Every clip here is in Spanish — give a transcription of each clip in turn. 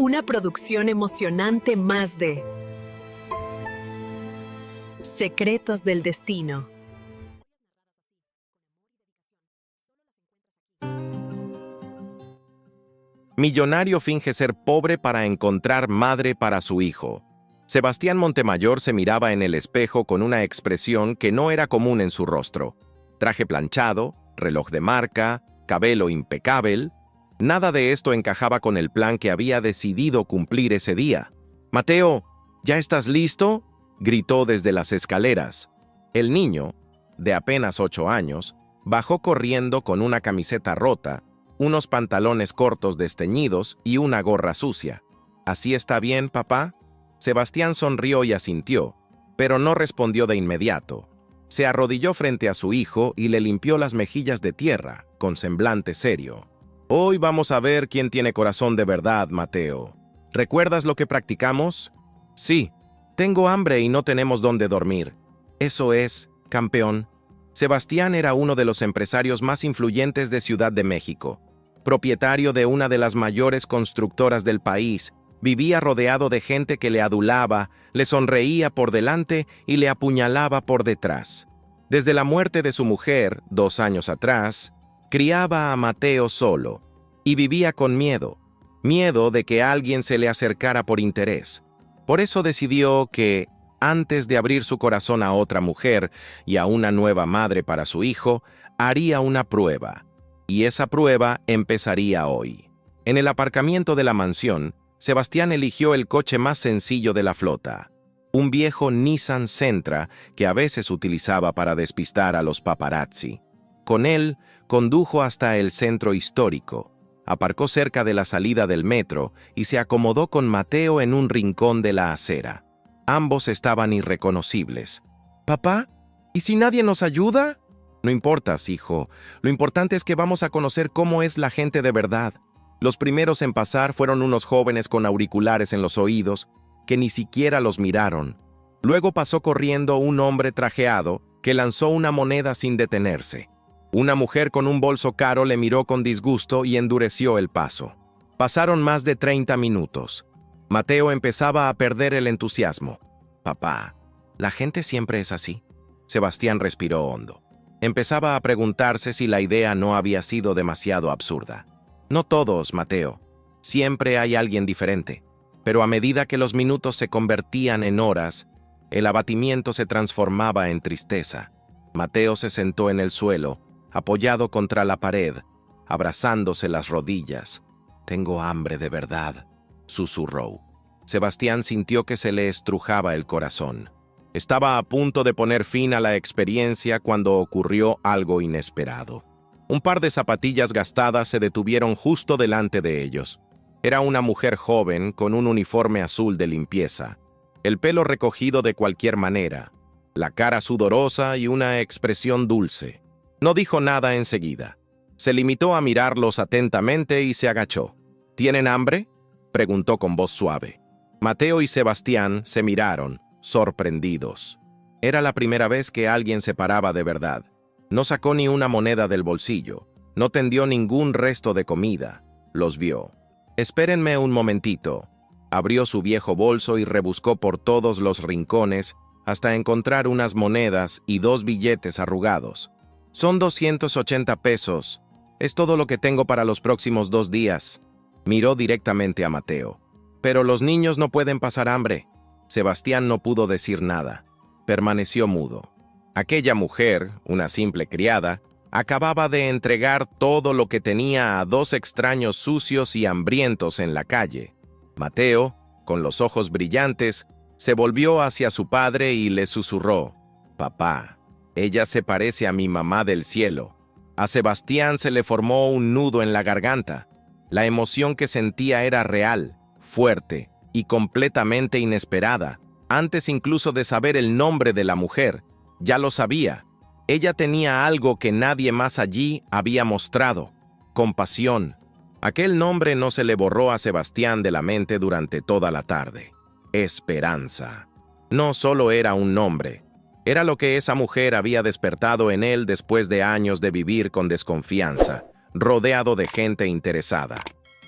Una producción emocionante más de Secretos del Destino. Millonario finge ser pobre para encontrar madre para su hijo. Sebastián Montemayor se miraba en el espejo con una expresión que no era común en su rostro. Traje planchado, reloj de marca, cabello impecable. Nada de esto encajaba con el plan que había decidido cumplir ese día. «Mateo, ¿ya estás listo?», gritó desde las escaleras. El niño, de apenas 8 años, bajó corriendo con una camiseta rota, unos pantalones cortos desteñidos y una gorra sucia. «¿Así está bien, papá?». Sebastián sonrió y asintió, pero no respondió de inmediato. Se arrodilló frente a su hijo y le limpió las mejillas de tierra, con semblante serio. «Hoy vamos a ver quién tiene corazón de verdad, Mateo. ¿Recuerdas lo que practicamos?». «Sí, tengo hambre y no tenemos dónde dormir». «Eso es, campeón». Sebastián era uno de los empresarios más influyentes de Ciudad de México. Propietario de una de las mayores constructoras del país, vivía rodeado de gente que le adulaba, le sonreía por delante y le apuñalaba por detrás. Desde la muerte de su mujer, 2 años atrás, criaba a Mateo solo y vivía con miedo de que alguien se le acercara por interés. Por eso decidió que, antes de abrir su corazón a otra mujer y a una nueva madre para su hijo, haría una prueba. Y esa prueba empezaría hoy. En el aparcamiento de la mansión, Sebastián eligió el coche más sencillo de la flota, un viejo Nissan Sentra que a veces utilizaba para despistar a los paparazzi. Con él, condujo hasta el centro histórico, aparcó cerca de la salida del metro y se acomodó con Mateo en un rincón de la acera. Ambos estaban irreconocibles. «¿Papá? ¿Y si nadie nos ayuda?». «No importas, hijo. Lo importante es que vamos a conocer cómo es la gente de verdad». Los primeros en pasar fueron unos jóvenes con auriculares en los oídos, que ni siquiera los miraron. Luego pasó corriendo un hombre trajeado que lanzó una moneda sin detenerse. Una mujer con un bolso caro le miró con disgusto y endureció el paso. Pasaron más de 30 minutos. Mateo empezaba a perder el entusiasmo. «Papá, ¿la gente siempre es así?». Sebastián respiró hondo. Empezaba a preguntarse si la idea no había sido demasiado absurda. «No todos, Mateo. Siempre hay alguien diferente». Pero a medida que los minutos se convertían en horas, el abatimiento se transformaba en tristeza. Mateo se sentó en el suelo, apoyado contra la pared, abrazándose las rodillas. «Tengo hambre de verdad», susurró. Sebastián sintió que se le estrujaba el corazón. Estaba a punto de poner fin a la experiencia cuando ocurrió algo inesperado. Un par de zapatillas gastadas se detuvieron justo delante de ellos. Era una mujer joven con un uniforme azul de limpieza, el pelo recogido de cualquier manera, la cara sudorosa y una expresión dulce. No dijo nada enseguida. Se limitó a mirarlos atentamente y se agachó. «¿Tienen hambre?», preguntó con voz suave. Mateo y Sebastián se miraron, sorprendidos. Era la primera vez que alguien se paraba de verdad. No sacó ni una moneda del bolsillo, no tendió ningún resto de comida. Los vio. «Espérenme un momentito». Abrió su viejo bolso y rebuscó por todos los rincones hasta encontrar unas monedas y 2 billetes arrugados. «Son 280 pesos. Es todo lo que tengo para los próximos 2 días». Miró directamente a Mateo. «Pero los niños no pueden pasar hambre». Sebastián no pudo decir nada. Permaneció mudo. Aquella mujer, una simple criada, acababa de entregar todo lo que tenía a 2 extraños sucios y hambrientos en la calle. Mateo, con los ojos brillantes, se volvió hacia su padre y le susurró: «Papá, ella se parece a mi mamá del cielo». A Sebastián se le formó un nudo en la garganta. La emoción que sentía era real, fuerte y completamente inesperada. Antes incluso de saber el nombre de la mujer, ya lo sabía. Ella tenía algo que nadie más allí había mostrado: compasión. Aquel nombre no se le borró a Sebastián de la mente durante toda la tarde. Esperanza. No solo era un nombre, era lo que esa mujer había despertado en él después de años de vivir con desconfianza, rodeado de gente interesada.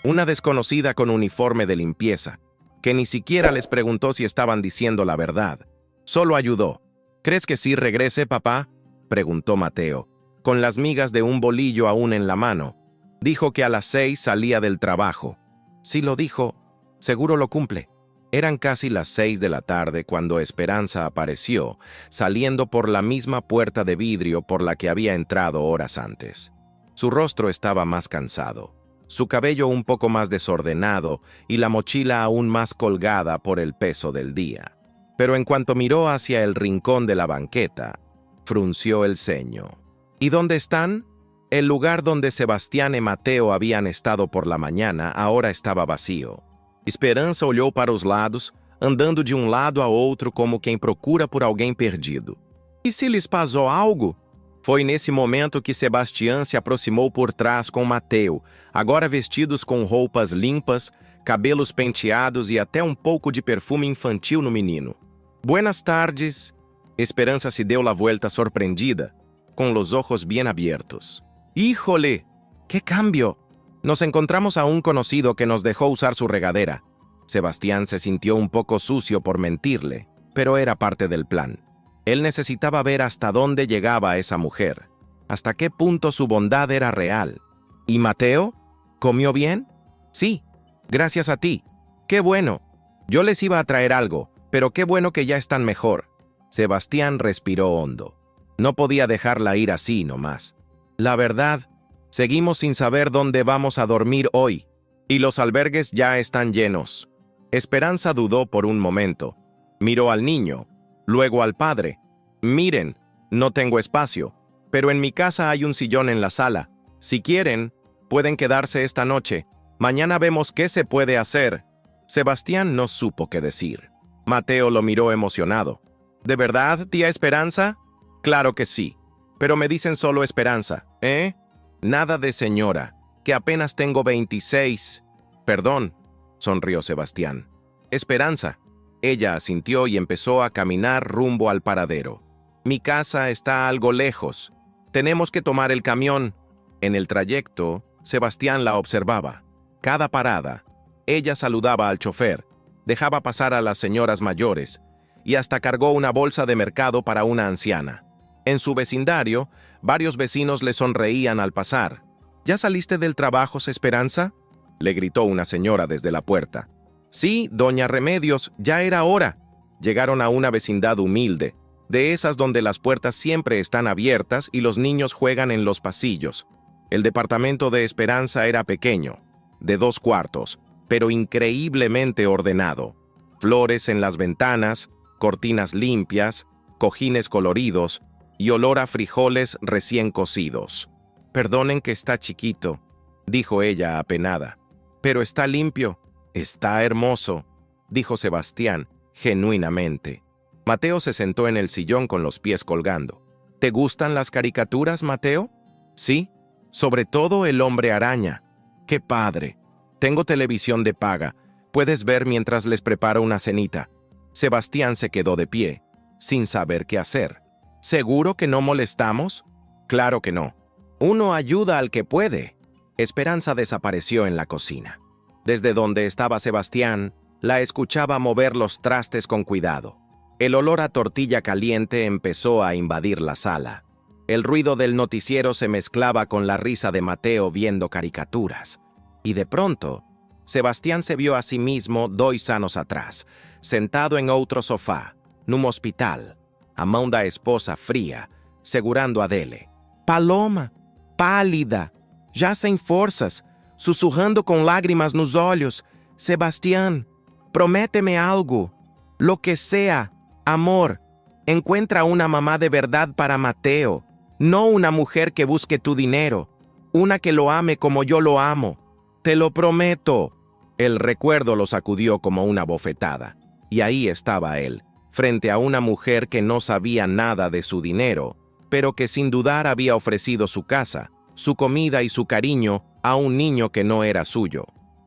Una desconocida con uniforme de limpieza, que ni siquiera les preguntó si estaban diciendo la verdad. Solo ayudó. ¿Crees que sí regrese, papá?, preguntó Mateo, con las migas de un bolillo aún en la mano. Dijo que a las 6 salía del trabajo. Si lo dijo, seguro lo cumple. Eran casi las 6 de la tarde cuando Esperanza apareció, saliendo por la misma puerta de vidrio por la que había entrado horas antes. Su rostro estaba más cansado, su cabello un poco más desordenado y la mochila aún más colgada por el peso del día. Pero en cuanto miró hacia el rincón de la banqueta, frunció el ceño. ¿Y dónde están? El lugar donde Sebastián y Mateo habían estado por la mañana ahora estaba vacío. Esperança olhou para os lados, andando de um lado a outro como quem procura por alguém perdido. E se lhes passou algo? Foi nesse momento que Sebastián se aproximou por trás com Mateo, agora vestidos com roupas limpas, cabelos penteados e até um pouco de perfume infantil no menino. Buenas tardes. Esperança se deu la vuelta sorprendida, con los ojos bien abiertos. ¡Híjole! ¡Qué cambio! Nos encontramos a un conocido que nos dejó usar su regadera. Sebastián se sintió un poco sucio por mentirle, pero era parte del plan. Él necesitaba ver hasta dónde llegaba esa mujer, hasta qué punto su bondad era real. ¿Y Mateo? ¿Comió bien? Sí, gracias a ti. ¡Qué bueno! Yo les iba a traer algo, pero qué bueno que ya están mejor. Sebastián respiró hondo. No podía dejarla ir así nomás. La verdad, seguimos sin saber dónde vamos a dormir hoy, y los albergues ya están llenos. Esperanza dudó por un momento. Miró al niño, luego al padre. Miren, no tengo espacio, pero en mi casa hay un sillón en la sala. Si quieren, pueden quedarse esta noche. Mañana vemos qué se puede hacer. Sebastián no supo qué decir. Mateo lo miró emocionado. ¿De verdad, tía Esperanza? Claro que sí, pero me dicen solo Esperanza, ¿eh? Nada de señora, que apenas tengo 26. Perdón, sonrió Sebastián. Esperanza. Ella asintió y empezó a caminar rumbo al paradero. Mi casa está algo lejos. Tenemos que tomar el camión. En el trayecto, Sebastián la observaba. Cada parada, ella saludaba al chofer, dejaba pasar a las señoras mayores y hasta cargó una bolsa de mercado para una anciana. En su vecindario, varios vecinos le sonreían al pasar. ¿Ya saliste del trabajo, Esperanza?, le gritó una señora desde la puerta. Sí, doña Remedios, ya era hora. Llegaron a una vecindad humilde, de esas donde las puertas siempre están abiertas y los niños juegan en los pasillos. El departamento de Esperanza era pequeño, de 2 cuartos, pero increíblemente ordenado. Flores en las ventanas, cortinas limpias, cojines coloridos y olor a frijoles recién cocidos. Perdonen que está chiquito, dijo ella apenada, pero está limpio, está hermoso, dijo Sebastián genuinamente. Mateo se sentó en el sillón con los pies colgando. ¿Te gustan las caricaturas, Mateo? Sí, sobre todo el hombre araña. ¡Qué padre! Tengo televisión de paga. Puedes ver mientras les preparo una cenita. Sebastián se quedó de pie, sin saber qué hacer. ¿Seguro que no molestamos? Claro que no. Uno ayuda al que puede. Esperanza desapareció en la cocina. Desde donde estaba Sebastián, la escuchaba mover los trastes con cuidado. El olor a tortilla caliente empezó a invadir la sala. El ruido del noticiero se mezclaba con la risa de Mateo viendo caricaturas. Y de pronto, Sebastián se vio a sí mismo 2 anos atrás, sentado en outro sofá, num hospital, a mão da esposa fria, segurando a dele. Paloma, pálida, já sem forças, sussurrando com lágrimas nos olhos. Sebastián, prométeme algo. Lo que sea, amor. Encuentra una mamá de verdad para Mateo, no una mujer que busque tu dinero, una que lo ame como yo lo amo. Te lo prometo. El recuerdo lo sacudió como una bofetada, y ahí estaba él, frente a una mujer que no sabía nada de su dinero, pero que sin dudar había ofrecido su casa, su comida y su cariño a un niño que no era suyo.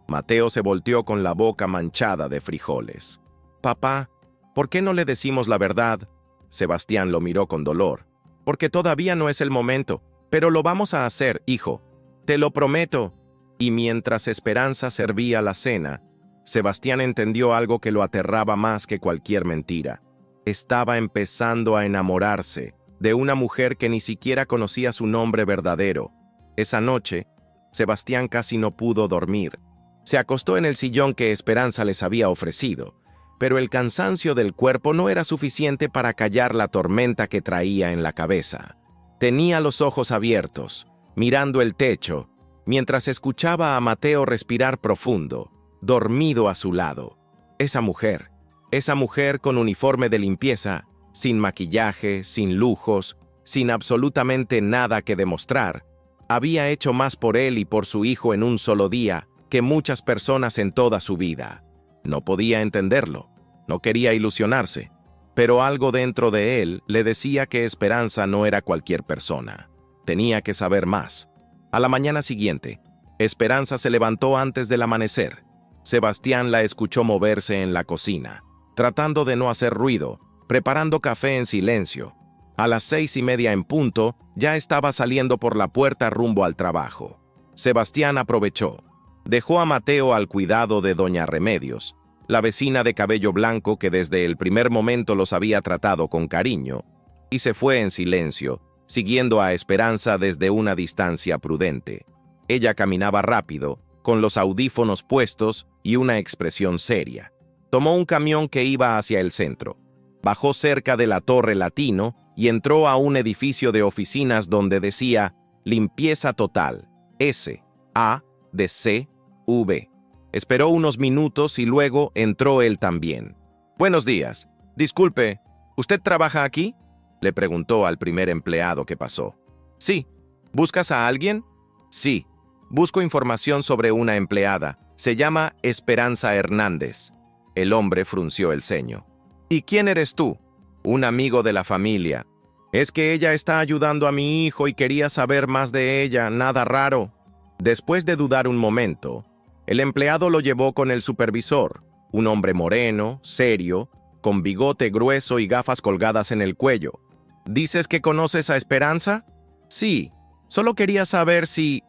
Mateo se volteó con la boca manchada de frijoles. Papá, ¿por qué no le decimos la verdad? Sebastián lo miró con dolor. Porque todavía no es el momento, pero lo vamos a hacer, hijo. Te lo prometo. Y mientras Esperanza servía la cena, Sebastián entendió algo que lo aterraba más que cualquier mentira. Estaba empezando a enamorarse de una mujer que ni siquiera conocía su nombre verdadero. Esa noche, Sebastián casi no pudo dormir. Se acostó en el sillón que Esperanza les había ofrecido, pero el cansancio del cuerpo no era suficiente para callar la tormenta que traía en la cabeza. Tenía los ojos abiertos, mirando el techo, mientras escuchaba a Mateo respirar profundo, dormido a su lado. Esa mujer con uniforme de limpieza, sin maquillaje, sin lujos, sin absolutamente nada que demostrar, había hecho más por él y por su hijo en un solo día que muchas personas en toda su vida. No podía entenderlo, no quería ilusionarse, pero algo dentro de él le decía que Esperanza no era cualquier persona. Tenía que saber más. A la mañana siguiente, Esperanza se levantó antes del amanecer. Sebastián la escuchó moverse en la cocina, tratando de no hacer ruido, preparando café en silencio. A las 6:30 en punto, ya estaba saliendo por la puerta rumbo al trabajo. Sebastián aprovechó. Dejó a Mateo al cuidado de doña Remedios, la vecina de cabello blanco que desde el primer momento los había tratado con cariño, y se fue en silencio, siguiendo a Esperanza desde una distancia prudente. Ella caminaba rápido, con los audífonos puestos y una expresión seria. Tomó un camión que iba hacia el centro. Bajó cerca de la Torre Latino y entró a un edificio de oficinas donde decía Limpieza Total, S.A.D.C.V. Esperó unos minutos y luego entró él también. «Buenos días. Disculpe, ¿usted trabaja aquí?», le preguntó al primer empleado que pasó. «Sí. ¿Buscas a alguien?». «Sí. Busco información sobre una empleada. Se llama Esperanza Hernández». El hombre frunció el ceño. «¿Y quién eres tú?». «Un amigo de la familia. Es que ella está ayudando a mi hijo y quería saber más de ella, nada raro». Después de dudar un momento, el empleado lo llevó con el supervisor, un hombre moreno, serio, con bigote grueso y gafas colgadas en el cuello. «¿Dices que conoces a Esperanza?». «Sí. Solo quería saber si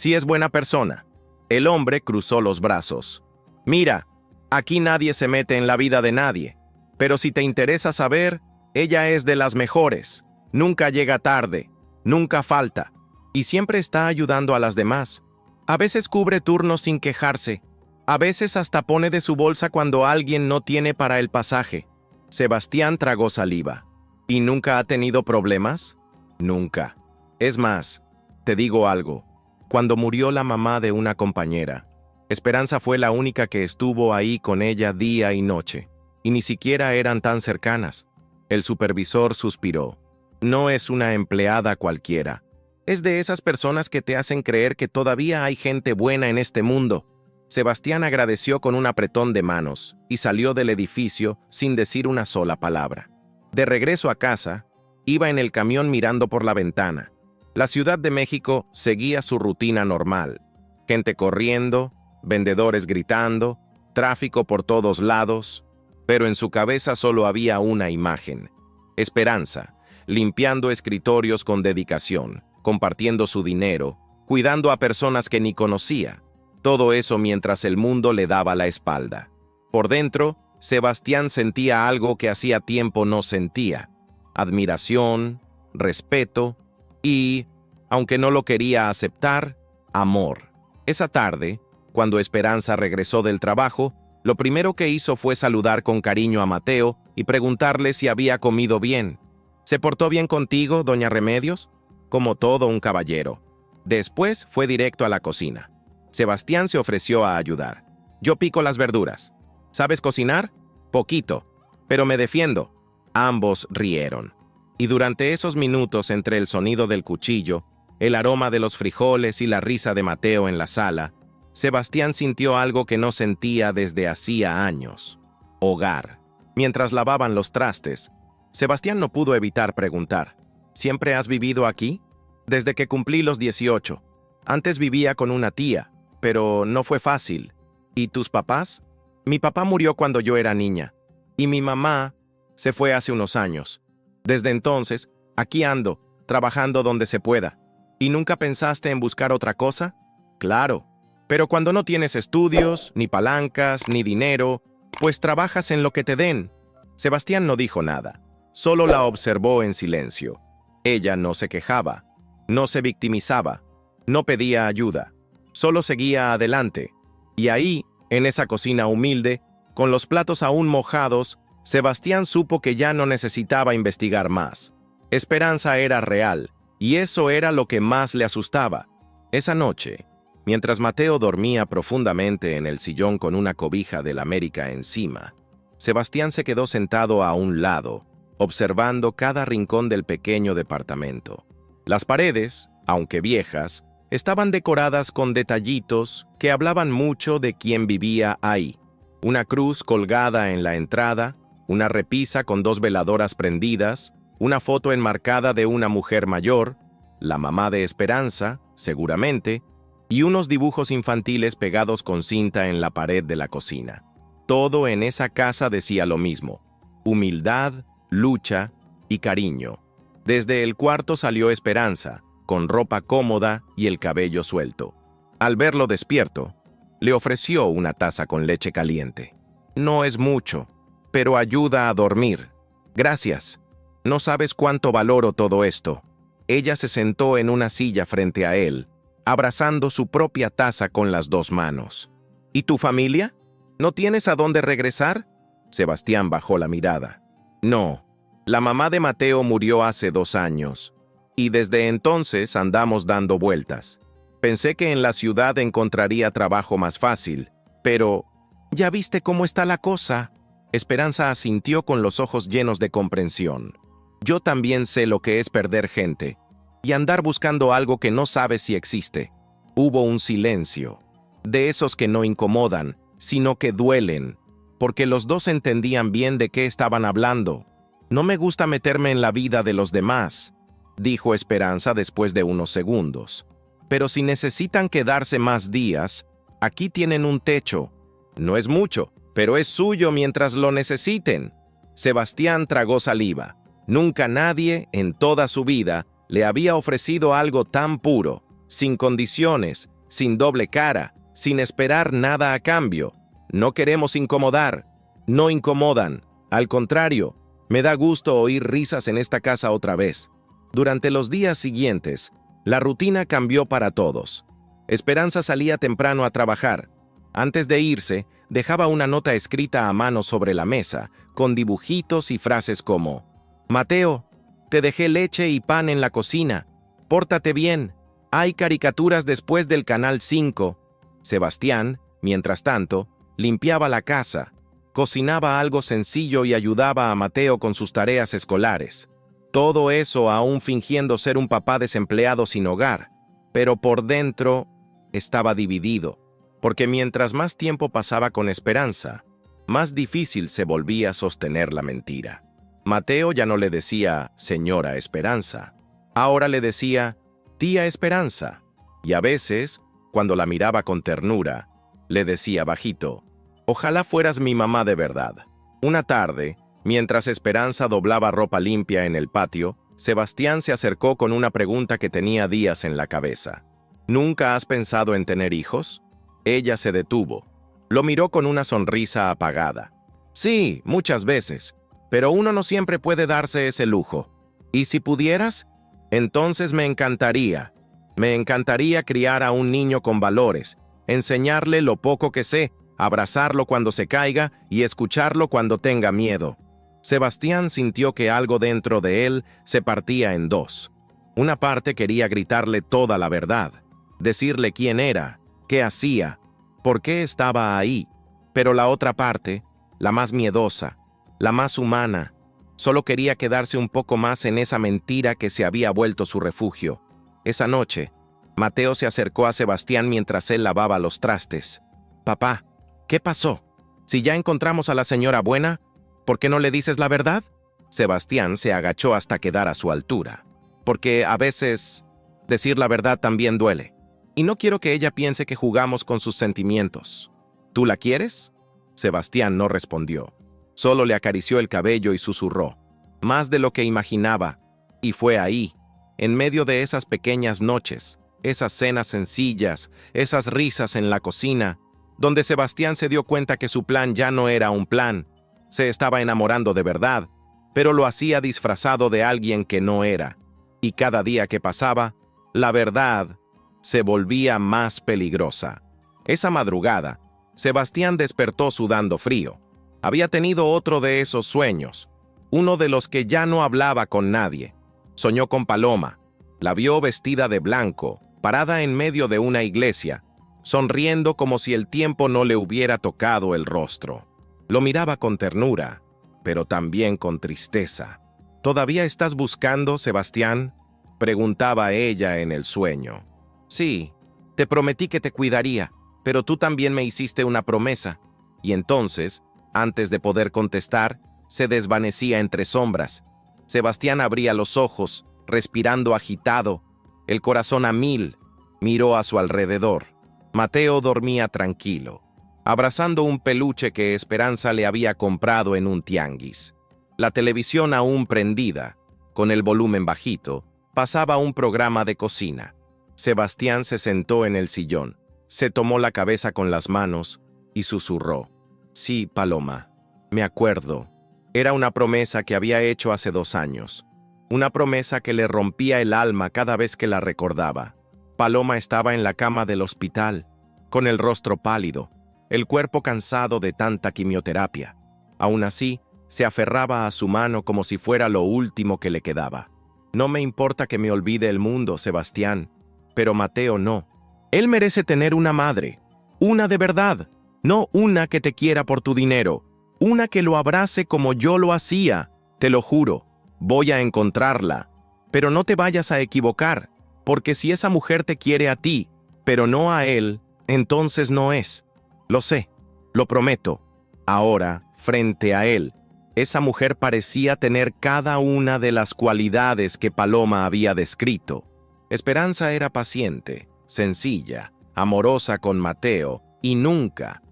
es buena persona». El hombre cruzó los brazos. «Mira, aquí nadie se mete en la vida de nadie, pero si te interesa saber, ella es de las mejores. Nunca llega tarde, nunca falta, y siempre está ayudando a las demás. A veces cubre turnos sin quejarse. A veces hasta pone de su bolsa cuando alguien no tiene para el pasaje». Sebastián tragó saliva. «¿Y nunca ha tenido problemas?». «Nunca. Es más, te digo algo. Cuando murió la mamá de una compañera, Esperanza fue la única que estuvo ahí con ella día y noche, y ni siquiera eran tan cercanas». El supervisor suspiró. «No es una empleada cualquiera. Es de esas personas que te hacen creer que todavía hay gente buena en este mundo». Sebastián agradeció con un apretón de manos y salió del edificio sin decir una sola palabra. De regreso a casa, iba en el camión mirando por la ventana. La Ciudad de México seguía su rutina normal. Gente corriendo, vendedores gritando, tráfico por todos lados, pero en su cabeza solo había una imagen. Esperanza, limpiando escritorios con dedicación, compartiendo su dinero, cuidando a personas que ni conocía. Todo eso mientras el mundo le daba la espalda. Por dentro, Sebastián sentía algo que hacía tiempo no sentía: admiración, respeto y, aunque no lo quería aceptar, amor. Esa tarde, cuando Esperanza regresó del trabajo, lo primero que hizo fue saludar con cariño a Mateo y preguntarle si había comido bien. «¿Se portó bien contigo, doña Remedios?». «Como todo un caballero». Después fue directo a la cocina. Sebastián se ofreció a ayudar. «Yo pico las verduras». «¿Sabes cocinar?». «Poquito, pero me defiendo». Ambos rieron. Y durante esos minutos entre el sonido del cuchillo, el aroma de los frijoles y la risa de Mateo en la sala, Sebastián sintió algo que no sentía desde hacía años: hogar. Mientras lavaban los trastes, Sebastián no pudo evitar preguntar: «¿Siempre has vivido aquí?». «Desde que cumplí los 18. Antes vivía con una tía, pero no fue fácil». «¿Y tus papás?». «Mi papá murió cuando yo era niña, y mi mamá se fue hace unos años. Desde entonces, aquí ando, trabajando donde se pueda». «¿Y nunca pensaste en buscar otra cosa?». Claro, pero cuando no tienes estudios, ni palancas, ni dinero, pues trabajas en lo que te den. Sebastián no dijo nada, solo la observó en silencio. Ella no se quejaba, no se victimizaba, no pedía ayuda, solo seguía adelante. Y ahí, en esa cocina humilde, con los platos aún mojados, Sebastián supo que ya no necesitaba investigar más. Esperanza era real, y eso era lo que más le asustaba. Esa noche, mientras Mateo dormía profundamente en el sillón con una cobija del América encima, Sebastián se quedó sentado a un lado, observando cada rincón del pequeño departamento. Las paredes, aunque viejas, estaban decoradas con detallitos que hablaban mucho de quién vivía ahí. Una cruz colgada en la entrada, una repisa con 2 veladoras prendidas, una foto enmarcada de una mujer mayor, la mamá de Esperanza, seguramente, y unos dibujos infantiles pegados con cinta en la pared de la cocina. Todo en esa casa decía lo mismo: humildad, lucha y cariño. Desde el cuarto salió Esperanza, con ropa cómoda y el cabello suelto. Al verlo despierto, le ofreció una taza con leche caliente. No es mucho, pero ayuda a dormir. Gracias. No sabes cuánto valoro todo esto. Ella se sentó en una silla frente a él, abrazando su propia taza con las 2 manos. ¿Y tu familia? ¿No tienes a dónde regresar? Sebastián bajó la mirada. No, la mamá de Mateo murió hace 2 años, y desde entonces andamos dando vueltas. Pensé que en la ciudad encontraría trabajo más fácil, pero ¿ya viste cómo está la cosa? Esperanza asintió con los ojos llenos de comprensión. Yo también sé lo que es perder gente y andar buscando algo que no sabes si existe. Hubo un silencio, de esos que no incomodan, sino que duelen, porque los dos entendían bien de qué estaban hablando. No me gusta meterme en la vida de los demás, dijo Esperanza después de unos segundos. Pero si necesitan quedarse más días, aquí tienen un techo. No es mucho, pero es suyo mientras lo necesiten. Sebastián tragó saliva. Nunca nadie, en toda su vida, le había ofrecido algo tan puro, sin condiciones, sin doble cara, sin esperar nada a cambio. No queremos incomodar. No incomodan. Al contrario, me da gusto oír risas en esta casa otra vez. Durante los días siguientes, la rutina cambió para todos. Esperanza salía temprano a trabajar. Antes de irse, dejaba una nota escrita a mano sobre la mesa, con dibujitos y frases como: Mateo, te dejé leche y pan en la cocina. Pórtate bien. Hay caricaturas después del Canal 5. Sebastián, mientras tanto, limpiaba la casa, cocinaba algo sencillo y ayudaba a Mateo con sus tareas escolares. Todo eso aún fingiendo ser un papá desempleado sin hogar, pero por dentro estaba dividido, porque mientras más tiempo pasaba con Esperanza, más difícil se volvía sostener la mentira. Mateo ya no le decía señora Esperanza, ahora le decía tía Esperanza, y a veces, cuando la miraba con ternura, le decía bajito: ojalá fueras mi mamá de verdad. Una tarde, mientras Esperanza doblaba ropa limpia en el patio, Sebastián se acercó con una pregunta que tenía días en la cabeza. ¿Nunca has pensado en tener hijos? Ella se detuvo. Lo miró con una sonrisa apagada. Sí, muchas veces, pero uno no siempre puede darse ese lujo. ¿Y si pudieras? Entonces me encantaría. Me encantaría criar a un niño con valores, enseñarle lo poco que sé, abrazarlo cuando se caiga y escucharlo cuando tenga miedo. Sebastián sintió que algo dentro de él se partía en 2. Una parte quería gritarle toda la verdad, decirle quién era, qué hacía, por qué estaba ahí, pero la otra parte, la más miedosa, la más humana, solo quería quedarse un poco más en esa mentira que se había vuelto su refugio. Esa noche, Mateo se acercó a Sebastián mientras él lavaba los trastes. Papá, ¿qué pasó? Si ya encontramos a la señora buena, ¿por qué no le dices la verdad? Sebastián se agachó hasta quedar a su altura. Porque a veces decir la verdad también duele. Y no quiero que ella piense que jugamos con sus sentimientos. ¿Tú la quieres? Sebastián no respondió. Solo le acarició el cabello y susurró. Más de lo que imaginaba. Y fue ahí, en medio de esas pequeñas noches, esas cenas sencillas, esas risas en la cocina, donde Sebastián se dio cuenta que su plan ya no era un plan. Se estaba enamorando de verdad, pero lo hacía disfrazado de alguien que no era. Y cada día que pasaba, la verdad se volvía más peligrosa. Esa madrugada, Sebastián despertó sudando frío. Había tenido otro de esos sueños, uno de los que ya no hablaba con nadie. Soñó con Paloma. La vio vestida de blanco, parada en medio de una iglesia, sonriendo como si el tiempo no le hubiera tocado el rostro. Lo miraba con ternura, pero también con tristeza. ¿Todavía estás buscando, Sebastián?, preguntaba ella en el sueño. Sí, te prometí que te cuidaría, pero tú también me hiciste una promesa. Y entonces, antes de poder contestar, se desvanecía entre sombras. Sebastián abría los ojos, respirando agitado, el corazón a mil. Miró a su alrededor. Mateo dormía tranquilo, abrazando un peluche que Esperanza le había comprado en un tianguis. La televisión aún prendida, con el volumen bajito, pasaba un programa de cocina. Sebastián se sentó en el sillón, se tomó la cabeza con las manos y susurró. Sí, Paloma, me acuerdo. Era una promesa que había hecho hace 2 años. Una promesa que le rompía el alma cada vez que la recordaba. Paloma estaba en la cama del hospital, con el rostro pálido, el cuerpo cansado de tanta quimioterapia. Aún así, se aferraba a su mano como si fuera lo último que le quedaba. No me importa que me olvide el mundo, Sebastián, pero Mateo no. Él merece tener una madre, una de verdad, no una que te quiera por tu dinero, una que lo abrace como yo lo hacía, te lo juro. Voy a encontrarla, pero no te vayas a equivocar, porque si esa mujer te quiere a ti, pero no a él, entonces no es. Lo sé, lo prometo. Ahora, frente a él, esa mujer parecía tener cada una de las cualidades que Paloma había descrito. Esperanza era paciente, sencilla, amorosa con Mateo, y nunca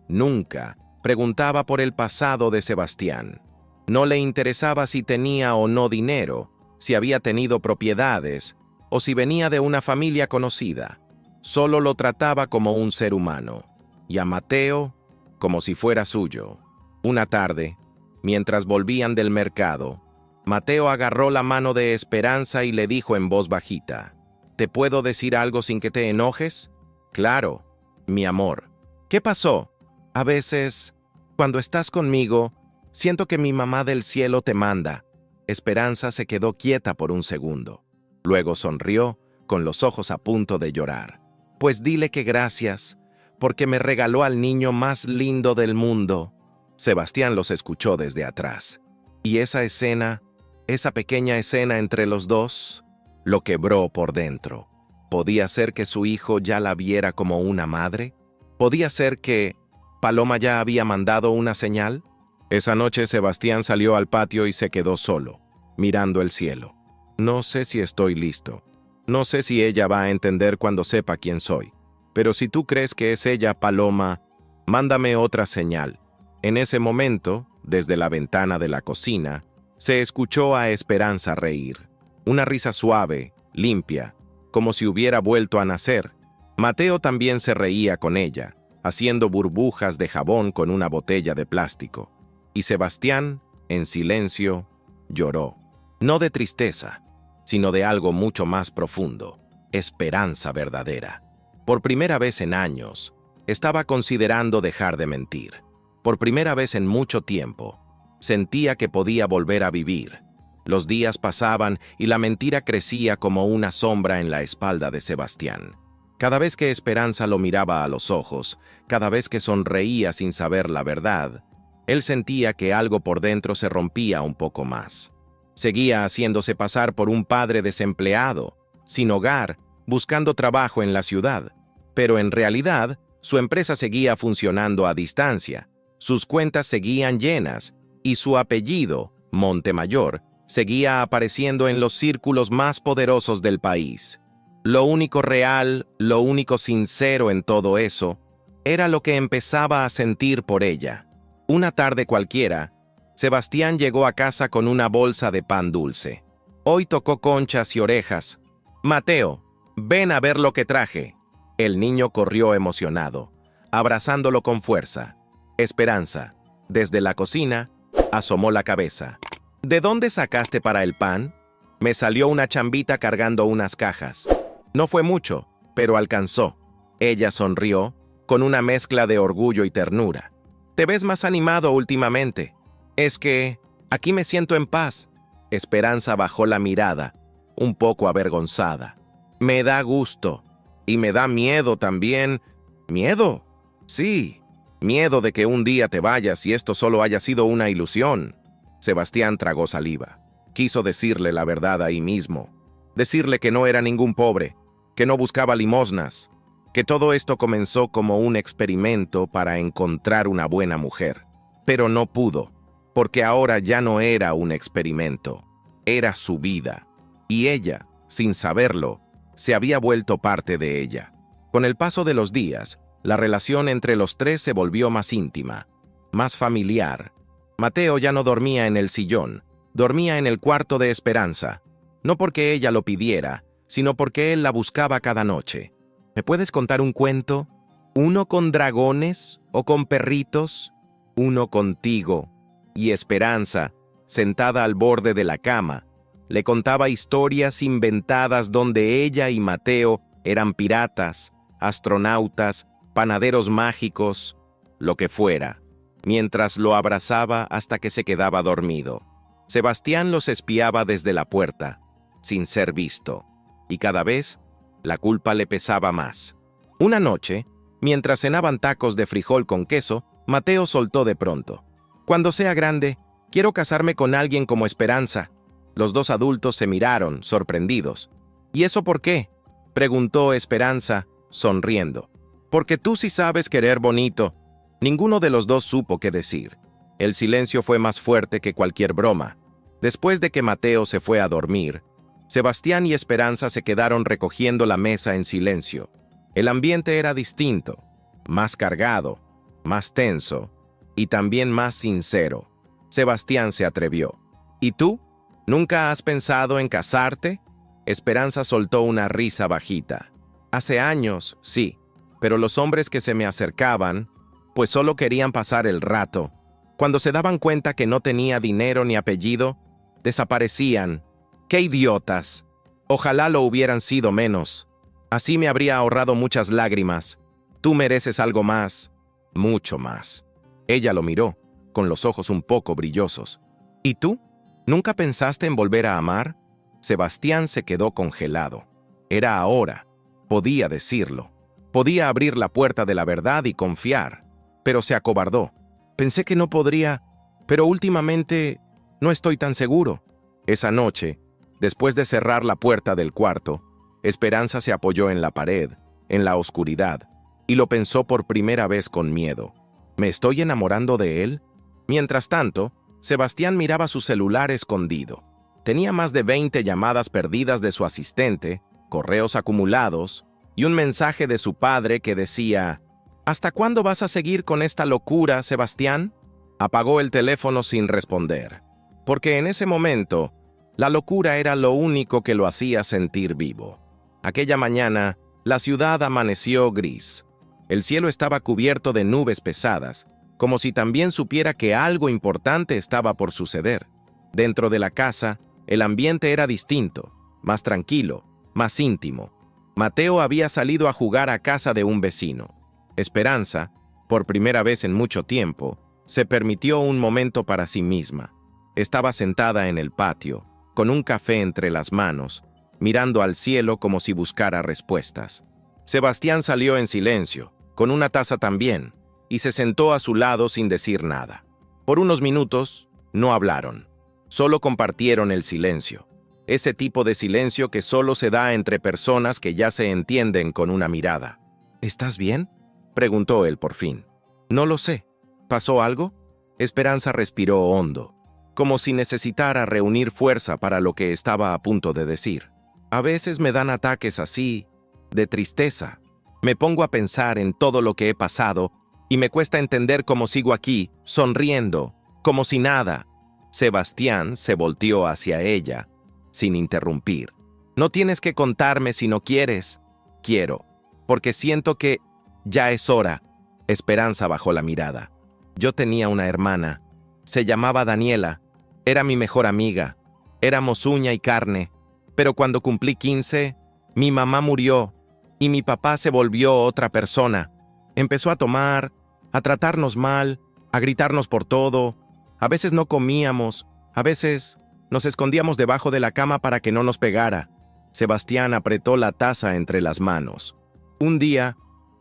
preguntaba por el pasado de Sebastián. No le interesaba si tenía o no dinero, si había tenido propiedades, o si venía de una familia conocida. Solo lo trataba como un ser humano, y a Mateo como si fuera suyo. Una tarde, mientras volvían del mercado, Mateo agarró la mano de Esperanza y le dijo en voz bajita, ¿te puedo decir algo sin que te enojes? Claro, mi amor. ¿Qué pasó? A veces, cuando estás conmigo, siento que mi mamá del cielo te manda. Esperanza se quedó quieta por un segundo. Luego sonrió, con los ojos a punto de llorar. Pues dile que gracias, porque me regaló al niño más lindo del mundo. Sebastián los escuchó desde atrás. Y esa escena, esa pequeña escena entre los dos, lo quebró por dentro. ¿Podía ser que su hijo ya la viera como una madre? ¿Podía ser que Paloma ya había mandado una señal? Esa noche Sebastián salió al patio y se quedó solo, mirando el cielo. No sé si estoy listo. No sé si ella va a entender cuando sepa quién soy. Pero si tú crees que es ella, Paloma, mándame otra señal. En ese momento, desde la ventana de la cocina, se escuchó a Esperanza reír. Una risa suave, limpia, como si hubiera vuelto a nacer. Mateo también se reía con ella, haciendo burbujas de jabón con una botella de plástico. Y Sebastián, en silencio, lloró. No de tristeza, sino de algo mucho más profundo, esperanza verdadera. Por primera vez en años, estaba considerando dejar de mentir. Por primera vez en mucho tiempo, sentía que podía volver a vivir. Los días pasaban y la mentira crecía como una sombra en la espalda de Sebastián. Cada vez que Esperanza lo miraba a los ojos, cada vez que sonreía sin saber la verdad, él sentía que algo por dentro se rompía un poco más. Seguía haciéndose pasar por un padre desempleado, sin hogar, buscando trabajo en la ciudad, pero en realidad su empresa seguía funcionando a distancia, sus cuentas seguían llenas y su apellido, Montemayor, seguía apareciendo en los círculos más poderosos del país. Lo único real, lo único sincero en todo eso, era lo que empezaba a sentir por ella. Una tarde cualquiera, Sebastián llegó a casa con una bolsa de pan dulce. Hoy tocó conchas y orejas. Mateo, Ven a ver lo que traje. El niño corrió emocionado, abrazándolo con fuerza. Esperanza, desde la cocina, asomó la cabeza. ¿De dónde sacaste para el pan? Me salió una chambita cargando unas cajas. No fue mucho, pero alcanzó. Ella sonrió, con una mezcla de orgullo y ternura. Te ves más animado últimamente. Es que aquí me siento en paz. Esperanza bajó la mirada, un poco avergonzada. Me da gusto. Y me da miedo también. ¿Miedo? Sí. Miedo de que un día te vayas y esto solo haya sido una ilusión. Sebastián tragó saliva. Quiso decirle la verdad ahí mismo. Decirle que no era ningún pobre, que no buscaba limosnas, que todo esto comenzó como un experimento para encontrar una buena mujer. Pero no pudo, porque ahora ya no era un experimento, era su vida. Y ella, sin saberlo, se había vuelto parte de ella. Con el paso de los días, la relación entre los tres se volvió más íntima, más familiar. Mateo ya no dormía en el sillón, dormía en el cuarto de Esperanza, no porque ella lo pidiera, sino porque él la buscaba cada noche. ¿Me puedes contar un cuento? ¿Uno con dragones o con perritos? Uno contigo. Y Esperanza, sentada al borde de la cama, le contaba historias inventadas donde ella y Mateo eran piratas, astronautas, panaderos mágicos, lo que fuera, mientras lo abrazaba hasta que se quedaba dormido. Sebastián los espiaba desde la puerta, sin ser visto, y cada vez la culpa le pesaba más. Una noche, mientras cenaban tacos de frijol con queso, Mateo soltó de pronto: «Cuando sea grande, quiero casarme con alguien como Esperanza». Los dos adultos se miraron, sorprendidos. «¿Y eso por qué?», preguntó Esperanza, sonriendo. «Porque tú sí sabes querer bonito». Ninguno de los dos supo qué decir. El silencio fue más fuerte que cualquier broma. Después de que Mateo se fue a dormir, Sebastián y Esperanza se quedaron recogiendo la mesa en silencio. El ambiente era distinto, más cargado, más tenso y también más sincero. Sebastián se atrevió. «¿Y tú? ¿Nunca has pensado en casarte?». Esperanza soltó una risa bajita. «Hace años, sí, pero los hombres que se me acercaban, pues solo querían pasar el rato. Cuando se daban cuenta que no tenía dinero ni apellido, desaparecían. ¡Qué idiotas! Ojalá lo hubieran sido menos. Así me habría ahorrado muchas lágrimas. Tú mereces algo más, mucho más». Ella lo miró, con los ojos un poco brillosos. «¿Y tú? ¿Nunca pensaste en volver a amar?». Sebastián se quedó congelado. Era ahora. Podía decirlo. Podía abrir la puerta de la verdad y confiar. Pero se acobardó. «Pensé que no podría, pero últimamente no estoy tan seguro». Esa noche, después de cerrar la puerta del cuarto, Esperanza se apoyó en la pared, en la oscuridad, y lo pensó por primera vez con miedo. ¿Me estoy enamorando de él? Mientras tanto, Sebastián miraba su celular escondido. Tenía más de 20 llamadas perdidas de su asistente, correos acumulados y un mensaje de su padre que decía: «¿Hasta cuándo vas a seguir con esta locura, Sebastián?». Apagó el teléfono sin responder, porque en ese momento, la locura era lo único que lo hacía sentir vivo. Aquella mañana, la ciudad amaneció gris. El cielo estaba cubierto de nubes pesadas, como si también supiera que algo importante estaba por suceder. Dentro de la casa, el ambiente era distinto, más tranquilo, más íntimo. Mateo había salido a jugar a casa de un vecino. Esperanza, por primera vez en mucho tiempo, se permitió un momento para sí misma. Estaba sentada en el patio, con un café entre las manos, mirando al cielo como si buscara respuestas. Sebastián salió en silencio, con una taza también, y se sentó a su lado sin decir nada. Por unos minutos, no hablaron. Solo compartieron el silencio. Ese tipo de silencio que solo se da entre personas que ya se entienden con una mirada. «¿Estás bien?», preguntó él por fin. «No lo sé. ¿Pasó algo?». Esperanza respiró hondo, como si necesitara reunir fuerza para lo que estaba a punto de decir. «A veces me dan ataques así, de tristeza. Me pongo a pensar en todo lo que he pasado y me cuesta entender cómo sigo aquí, sonriendo, como si nada». Sebastián se volteó hacia ella, sin interrumpir. No tienes que contarme si no quieres. Quiero, porque siento que ya es hora. Esperanza bajó la mirada. Yo tenía una hermana. Se llamaba Daniela. Era mi mejor amiga. Éramos uña y carne. Pero cuando cumplí 15, mi mamá murió y mi papá se volvió otra persona. Empezó a tomar, a tratarnos mal, a gritarnos por todo. A veces no comíamos, a veces nos escondíamos debajo de la cama para que no nos pegara. Sebastián apretó la taza entre las manos. Un día,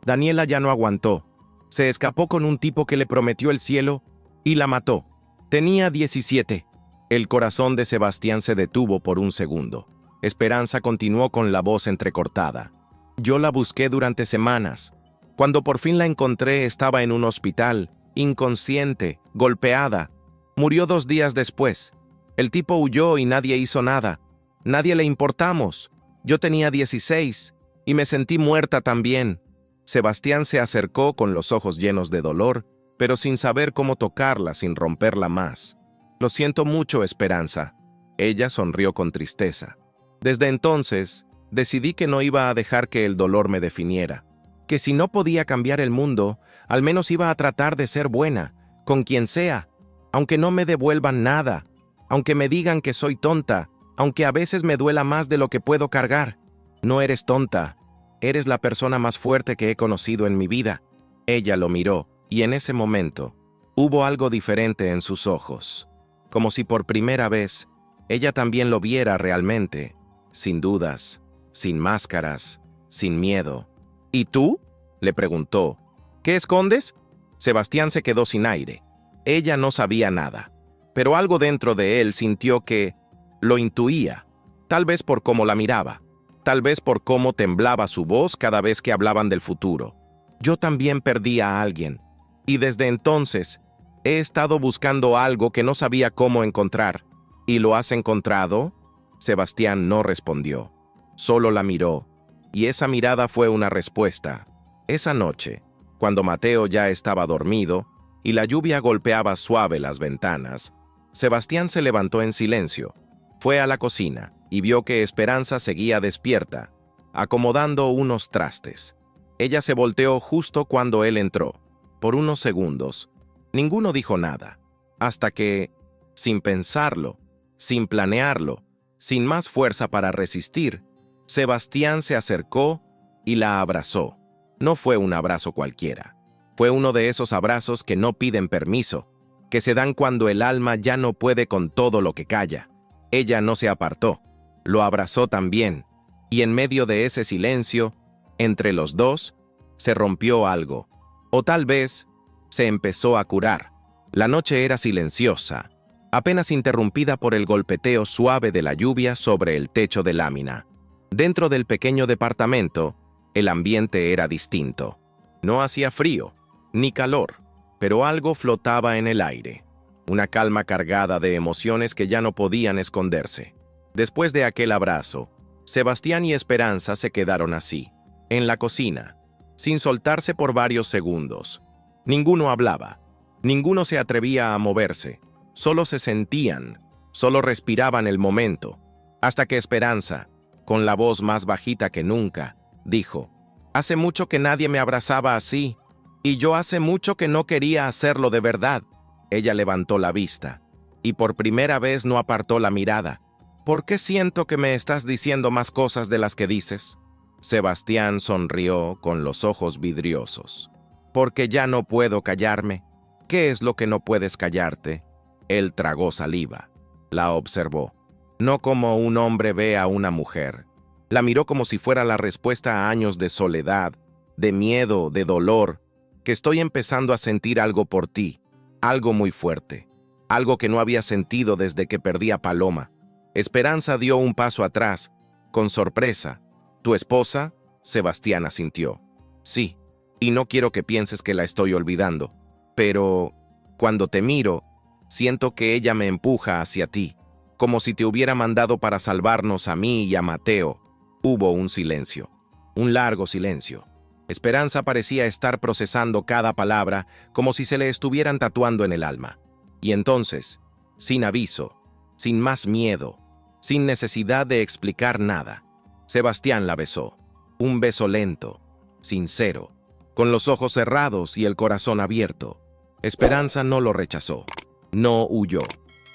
Daniela ya no aguantó. Se escapó con un tipo que le prometió el cielo y la mató. Tenía 17. El corazón de Sebastián se detuvo por un segundo. Esperanza continuó con la voz entrecortada. Yo la busqué durante semanas. Cuando por fin la encontré estaba en un hospital, inconsciente, golpeada. Murió 2 días después. El tipo huyó y nadie hizo nada. Nadie le importamos. Yo tenía 16 y me sentí muerta también. Sebastián se acercó con los ojos llenos de dolor, pero sin saber cómo tocarla sin romperla más. Lo siento mucho, Esperanza. Ella sonrió con tristeza. Desde entonces, decidí que no iba a dejar que el dolor me definiera. Que si no podía cambiar el mundo, al menos iba a tratar de ser buena, con quien sea, aunque no me devuelvan nada, aunque me digan que soy tonta, aunque a veces me duela más de lo que puedo cargar. No eres tonta, eres la persona más fuerte que he conocido en mi vida. Ella lo miró, y en ese momento, hubo algo diferente en sus ojos, como si por primera vez, ella también lo viera realmente, sin dudas, sin máscaras, sin miedo. ¿Y tú?, le preguntó. ¿Qué escondes? Sebastián se quedó sin aire. Ella no sabía nada, pero algo dentro de él sintió que lo intuía, tal vez por cómo la miraba, tal vez por cómo temblaba su voz cada vez que hablaban del futuro. Yo también perdí a alguien, y desde entonces he estado buscando algo que no sabía cómo encontrar. ¿Y lo has encontrado? Sebastián no respondió, solo la miró, y esa mirada fue una respuesta. Esa noche, cuando Mateo ya estaba dormido y la lluvia golpeaba suave las ventanas, Sebastián se levantó en silencio. Fue a la cocina y vio que Esperanza seguía despierta, acomodando unos trastes. Ella se volteó justo cuando él entró. Por unos segundos, ninguno dijo nada, hasta que, sin pensarlo, sin planearlo, sin más fuerza para resistir, Sebastián se acercó y la abrazó. No fue un abrazo cualquiera. Fue uno de esos abrazos que no piden permiso, que se dan cuando el alma ya no puede con todo lo que calla. Ella no se apartó, lo abrazó también, y en medio de ese silencio, entre los dos, se rompió algo, o tal vez se empezó a curar. La noche era silenciosa, apenas interrumpida por el golpeteo suave de la lluvia sobre el techo de lámina. Dentro del pequeño departamento, el ambiente era distinto. No hacía frío, ni calor, pero algo flotaba en el aire. Una calma cargada de emociones que ya no podían esconderse. Después de aquel abrazo, Sebastián y Esperanza se quedaron así, en la cocina, sin soltarse por varios segundos. Ninguno hablaba, ninguno se atrevía a moverse, solo se sentían, solo respiraban el momento, hasta que Esperanza, con la voz más bajita que nunca, dijo: «Hace mucho que nadie me abrazaba así, y yo hace mucho que no quería hacerlo de verdad». Ella levantó la vista, y por primera vez no apartó la mirada. «¿Por qué siento que me estás diciendo más cosas de las que dices?». Sebastián sonrió con los ojos vidriosos. «Porque ya no puedo callarme». «¿Qué es lo que no puedes callarte?». Él tragó saliva. La observó, no como un hombre ve a una mujer. La miró como si fuera la respuesta a años de soledad, de miedo, de dolor. «Que estoy empezando a sentir algo por ti, algo muy fuerte, algo que no había sentido desde que perdí a Paloma». Esperanza dio un paso atrás, con sorpresa. «¿Tu esposa?». Sebastián asintió. «Sí, y no quiero que pienses que la estoy olvidando, pero cuando te miro, siento que ella me empuja hacia ti, como si te hubiera mandado para salvarnos a mí y a Mateo». Hubo un silencio, un largo silencio. Esperanza parecía estar procesando cada palabra como si se le estuvieran tatuando en el alma. Y entonces, sin aviso, sin más miedo, sin necesidad de explicar nada, Sebastián la besó. Un beso lento, sincero, con los ojos cerrados y el corazón abierto. Esperanza no lo rechazó. No huyó.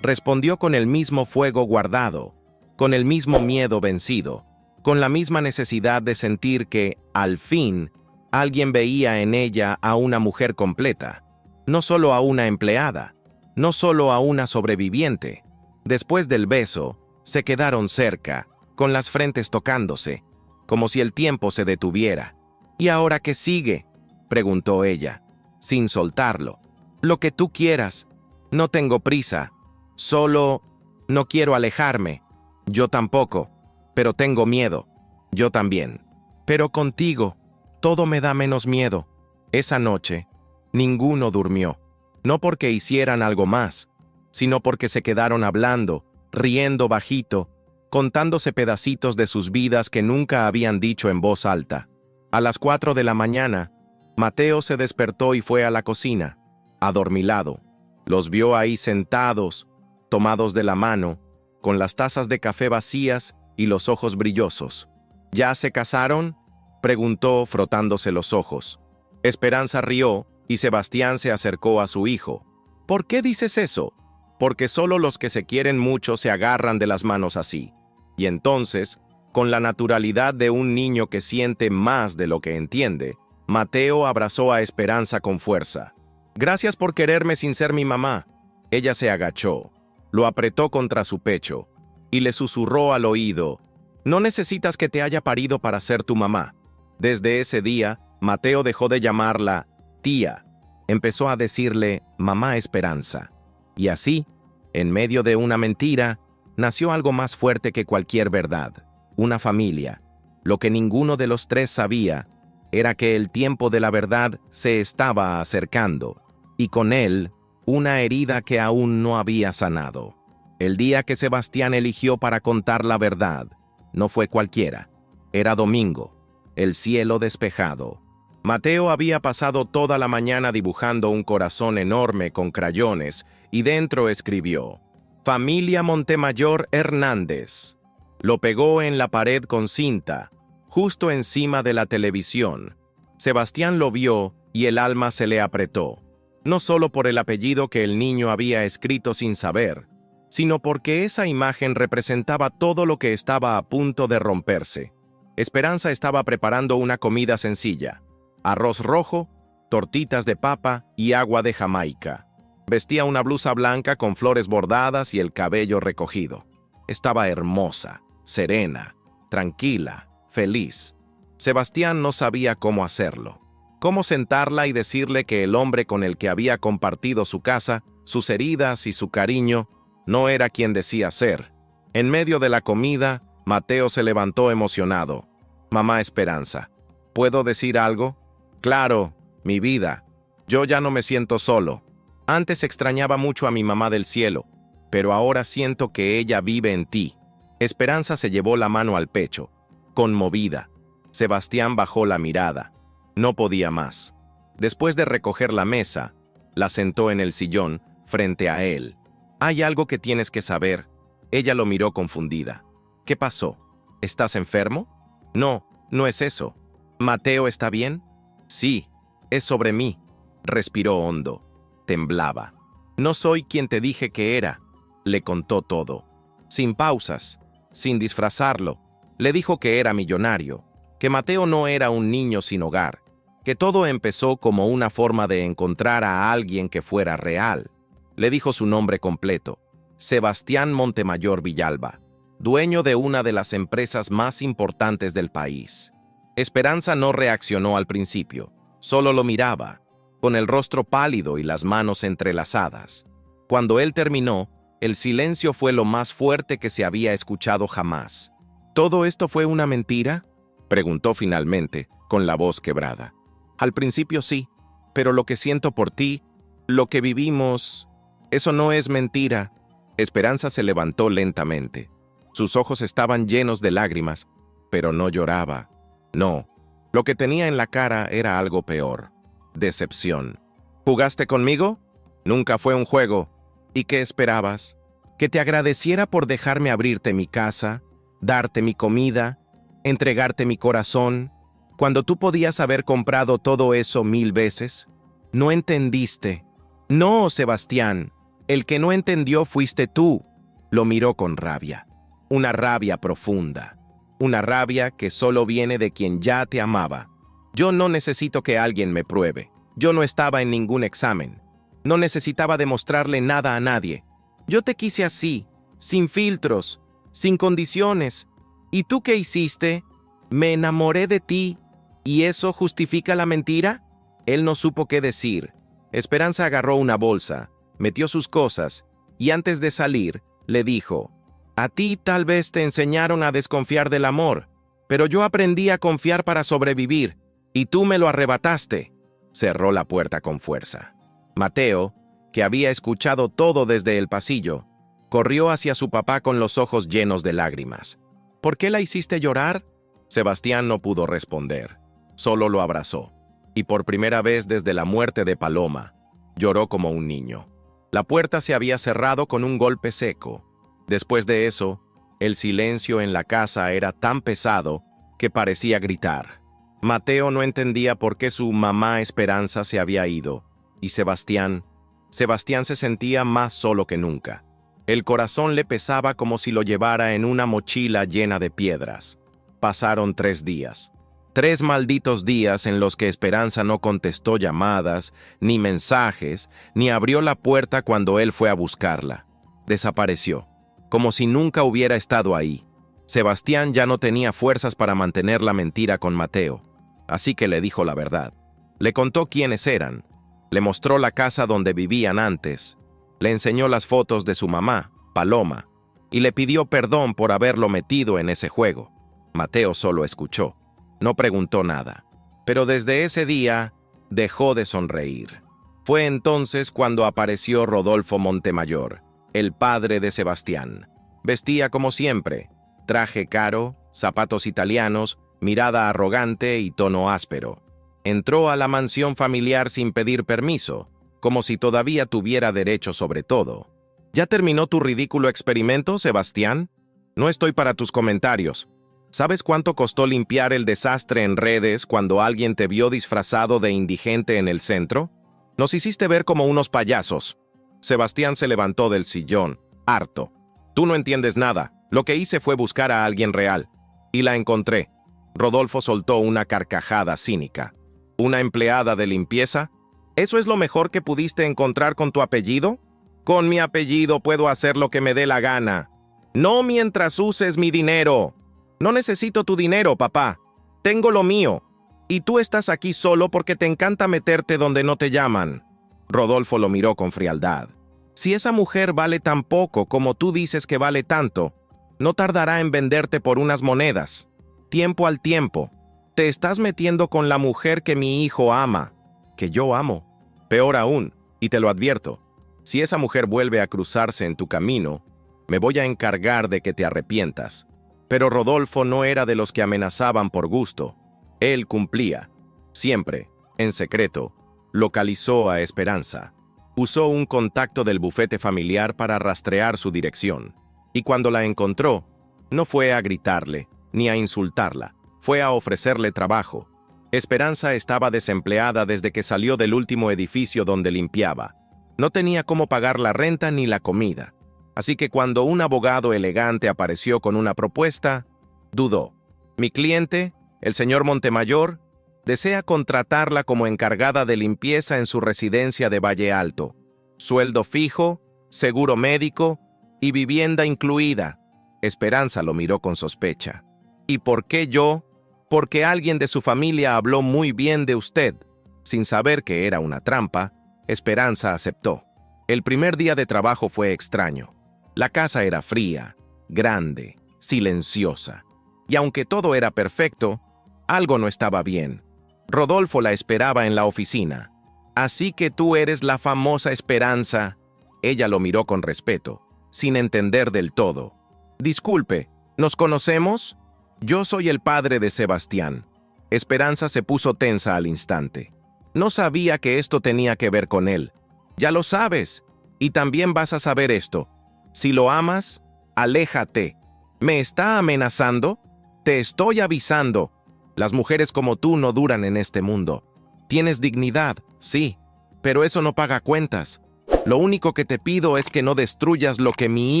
Respondió con el mismo fuego guardado, con el mismo miedo vencido, con la misma necesidad de sentir que, al fin, alguien veía en ella a una mujer completa, no solo a una empleada, no solo a una sobreviviente. Después del beso, se quedaron cerca, con las frentes tocándose, como si el tiempo se detuviera. ¿Y ahora qué sigue?, preguntó ella, sin soltarlo. Lo que tú quieras. No tengo prisa. Solo no quiero alejarme. Yo tampoco, pero tengo miedo. Yo también. Pero contigo, todo me da menos miedo. Esa noche, ninguno durmió. No porque hicieran algo más, sino porque se quedaron hablando, riendo bajito, contándose pedacitos de sus vidas que nunca habían dicho en voz alta. A las 4 de la mañana, Mateo se despertó y fue a la cocina, adormilado. Los vio ahí sentados, tomados de la mano, con las tazas de café vacías y los ojos brillosos. ¿Ya se casaron?, preguntó frotándose los ojos. Esperanza rió y Sebastián se acercó a su hijo. ¿Por qué dices eso? Porque solo los que se quieren mucho se agarran de las manos así. Y entonces, con la naturalidad de un niño que siente más de lo que entiende, Mateo abrazó a Esperanza con fuerza. Gracias por quererme sin ser mi mamá. Ella se agachó, lo apretó contra su pecho y le susurró al oído: no necesitas que te haya parido para ser tu mamá. Desde ese día, Mateo dejó de llamarla tía. Empezó a decirle mamá Esperanza. Y así, en medio de una mentira, nació algo más fuerte que cualquier verdad: una familia. Lo que ninguno de los tres sabía era que el tiempo de la verdad se estaba acercando, y con él, una herida que aún no había sanado. El día que Sebastián eligió para contar la verdad no fue cualquiera. Era domingo, el cielo despejado. Mateo había pasado toda la mañana dibujando un corazón enorme con crayones y dentro escribió: Familia Montemayor Hernández. Lo pegó en la pared con cinta, justo encima de la televisión. Sebastián lo vio y el alma se le apretó, no solo por el apellido que el niño había escrito sin saber, sino porque esa imagen representaba todo lo que estaba a punto de romperse. Esperanza estaba preparando una comida sencilla: arroz rojo, tortitas de papa y agua de Jamaica. Vestía una blusa blanca con flores bordadas y el cabello recogido. Estaba hermosa, serena, tranquila, feliz. Sebastián no sabía cómo hacerlo. Cómo sentarla y decirle que el hombre con el que había compartido su casa, sus heridas y su cariño, no era quien decía ser. En medio de la comida, Mateo se levantó emocionado. Mamá Esperanza, ¿puedo decir algo? Claro, mi vida. Yo ya no me siento solo. Antes extrañaba mucho a mi mamá del cielo, pero ahora siento que ella vive en ti. Esperanza se llevó la mano al pecho, conmovida. Sebastián bajó la mirada. No podía más. Después de recoger la mesa, la sentó en el sillón, frente a él. Hay algo que tienes que saber. Ella lo miró confundida. ¿Qué pasó? ¿Estás enfermo? No, no es eso. ¿Mateo está bien? Sí, es sobre mí. Respiró hondo. Temblaba. No soy quien te dije que era. Le contó todo. Sin pausas, sin disfrazarlo. Le dijo que era millonario, que Mateo no era un niño sin hogar, que todo empezó como una forma de encontrar a alguien que fuera real. Le dijo su nombre completo: Sebastián Montemayor Villalba, dueño de una de las empresas más importantes del país. Esperanza no reaccionó al principio, solo lo miraba, con el rostro pálido y las manos entrelazadas. Cuando él terminó, el silencio fue lo más fuerte que se había escuchado jamás. ¿Todo esto fue una mentira?, preguntó finalmente, con la voz quebrada. Al principio sí, pero lo que siento por ti, lo que vivimos, eso no es mentira. Esperanza se levantó lentamente. Sus ojos estaban llenos de lágrimas, pero no lloraba. No, lo que tenía en la cara era algo peor: decepción. ¿Jugaste conmigo? Nunca fue un juego. ¿Y qué esperabas? ¿Que te agradeciera por dejarme abrirte mi casa, darte mi comida, ¿Entregarte mi corazón cuando tú podías haber comprado todo eso 1000 veces? No entendiste. No, Sebastián, el que no entendió fuiste tú. Lo miró con rabia. Una rabia profunda. Una rabia que solo viene de quien ya te amaba. Yo no necesito que alguien me pruebe. Yo no estaba en ningún examen. No necesitaba demostrarle nada a nadie. Yo te quise así, sin filtros, sin condiciones. ¿Y tú qué hiciste? Me enamoré de ti. ¿Y eso justifica la mentira? Él no supo qué decir. Esperanza agarró una bolsa, metió sus cosas, y antes de salir, le dijo: a ti tal vez te enseñaron a desconfiar del amor, pero yo aprendí a confiar para sobrevivir, y tú me lo arrebataste. Cerró la puerta con fuerza. Mateo, que había escuchado todo desde el pasillo, corrió hacia su papá con los ojos llenos de lágrimas. ¿Por qué la hiciste llorar? Sebastián no pudo responder, solo lo abrazó, y por primera vez desde la muerte de Paloma, lloró como un niño. La puerta se había cerrado con un golpe seco. Después de eso, el silencio en la casa era tan pesado que parecía gritar. Mateo no entendía por qué su mamá Esperanza se había ido, y Sebastián se sentía más solo que nunca. El corazón le pesaba como si lo llevara en una mochila llena de piedras. Pasaron 3 días. 3 malditos días en los que Esperanza no contestó llamadas, ni mensajes, ni abrió la puerta cuando él fue a buscarla. Desapareció, como si nunca hubiera estado ahí. Sebastián ya no tenía fuerzas para mantener la mentira con Mateo, así que le dijo la verdad. Le contó quiénes eran, le mostró la casa donde vivían antes, le enseñó las fotos de su mamá, Paloma, y le pidió perdón por haberlo metido en ese juego. Mateo solo escuchó, no preguntó nada, pero desde ese día dejó de sonreír. Fue entonces cuando apareció Rodolfo Montemayor, el padre de Sebastián. Vestía como siempre, traje caro, zapatos italianos, mirada arrogante y tono áspero. Entró a la mansión familiar sin pedir permiso, como si todavía tuviera derecho sobre todo. ¿Ya terminó tu ridículo experimento, Sebastián? No estoy para tus comentarios. ¿Sabes cuánto costó limpiar el desastre en redes cuando alguien te vio disfrazado de indigente en el centro? Nos hiciste ver como unos payasos. Sebastián se levantó del sillón, harto. Tú no entiendes nada. Lo que hice fue buscar a alguien real. Y la encontré. Rodolfo soltó una carcajada cínica. ¿Una empleada de limpieza? ¿Eso es lo mejor que pudiste encontrar con tu apellido? Con mi apellido puedo hacer lo que me dé la gana. No mientras uses mi dinero. No necesito tu dinero, papá. Tengo lo mío. Y tú estás aquí solo porque te encanta meterte donde no te llaman. Rodolfo lo miró con frialdad. Si esa mujer vale tan poco como tú dices que vale tanto, no tardará en venderte por unas monedas. Tiempo al tiempo. Te estás metiendo con la mujer que mi hijo ama, que yo amo. Peor aún, y te lo advierto, si esa mujer vuelve a cruzarse en tu camino, me voy a encargar de que te arrepientas. Pero Rodolfo no era de los que amenazaban por gusto. Él cumplía. Siempre, en secreto, localizó a Esperanza. Usó un contacto del bufete familiar para rastrear su dirección. Y cuando la encontró, no fue a gritarle, ni a insultarla. Fue a ofrecerle trabajo. Esperanza estaba desempleada desde que salió del último edificio donde limpiaba. No tenía cómo pagar la renta ni la comida. Así que cuando un abogado elegante apareció con una propuesta, dudó. Mi cliente, el señor Montemayor, desea contratarla como encargada de limpieza en su residencia de Valle Alto. Sueldo fijo, seguro médico y vivienda incluida. Esperanza lo miró con sospecha. ¿Y por qué yo? Porque alguien de su familia habló muy bien de usted. Sin saber que era una trampa, Esperanza aceptó. El primer día de trabajo fue extraño. La casa era fría, grande, silenciosa. Y aunque todo era perfecto, algo no estaba bien. Rodolfo la esperaba en la oficina. Así que tú eres la famosa Esperanza. Ella lo miró con respeto, sin entender del todo. Disculpe, ¿nos conocemos? Yo soy el padre de Sebastián. Esperanza se puso tensa al instante. No sabía que esto tenía que ver con él. Ya lo sabes. Y también vas a saber esto. Si lo amas, aléjate. ¿Me está amenazando? Te estoy avisando. Las mujeres como tú no duran en este mundo. Tienes dignidad, sí, pero eso no paga cuentas. Lo único que te pido es que no destruyas lo que mi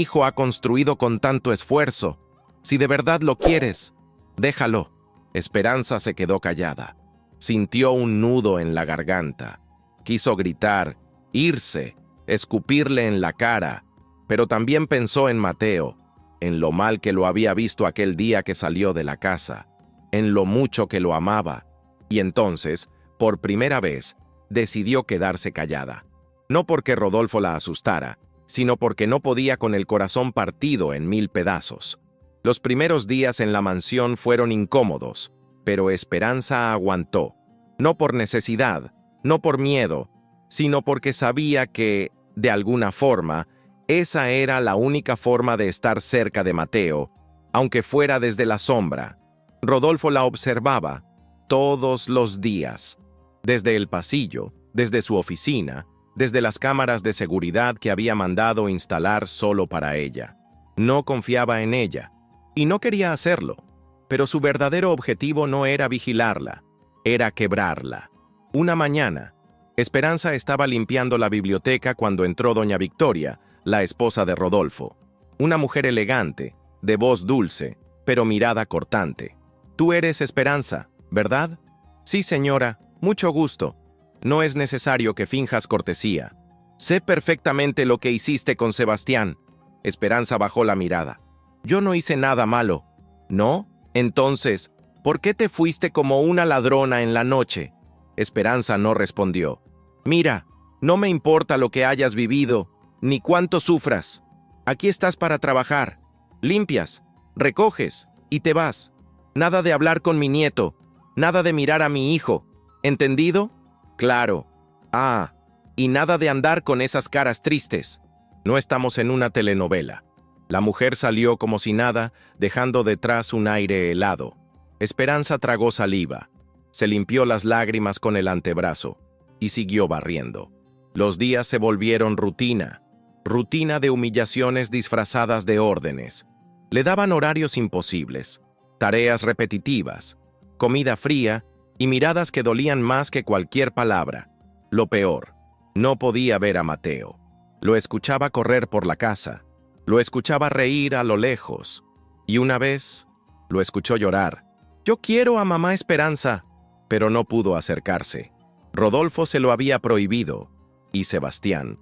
hijo ha construido con tanto esfuerzo. Si de verdad lo quieres, déjalo. Esperanza se quedó callada. Sintió un nudo en la garganta. Quiso gritar, irse, escupirle en la cara, pero también pensó en Mateo, en lo mal que lo había visto aquel día que salió de la casa, en lo mucho que lo amaba, y entonces, por primera vez, decidió quedarse callada. No porque Rodolfo la asustara, sino porque no podía con el corazón partido en 1000 pedazos. Los primeros días en la mansión fueron incómodos, pero Esperanza aguantó, no por necesidad, no por miedo, sino porque sabía que, de alguna forma, esa era la única forma de estar cerca de Mateo, aunque fuera desde la sombra. Rodolfo la observaba todos los días, desde el pasillo, desde su oficina, desde las cámaras de seguridad que había mandado instalar solo para ella. No confiaba en ella, y no quería hacerlo, pero su verdadero objetivo no era vigilarla, era quebrarla. Una mañana, Esperanza estaba limpiando la biblioteca cuando entró doña Victoria, la esposa de Rodolfo. Una mujer elegante, de voz dulce, pero mirada cortante. «Tú eres Esperanza, ¿verdad?» «Sí, señora, mucho gusto. No es necesario que finjas cortesía. Sé perfectamente lo que hiciste con Sebastián». Esperanza bajó la mirada. «Yo no hice nada malo». «¿No? Entonces, ¿por qué te fuiste como una ladrona en la noche?» Esperanza no respondió. «Mira, no me importa lo que hayas vivido, ni cuánto sufras. Aquí estás para trabajar. Limpias, recoges y te vas. Nada de hablar con mi nieto, nada de mirar a mi hijo. ¿Entendido?» «Claro. Ah, y nada de andar con esas caras tristes. No estamos en una telenovela». La mujer salió como si nada, dejando detrás un aire helado. Esperanza tragó saliva. Se limpió las lágrimas con el antebrazo y siguió barriendo. Los días se volvieron rutina de humillaciones disfrazadas de órdenes. Le daban horarios imposibles, tareas repetitivas, comida fría y miradas que dolían más que cualquier palabra. Lo peor, no podía ver a Mateo. Lo escuchaba correr por la casa, lo escuchaba reír a lo lejos, y una vez lo escuchó llorar. «Yo quiero a mamá Esperanza», pero no pudo acercarse. Rodolfo se lo había prohibido, y Sebastián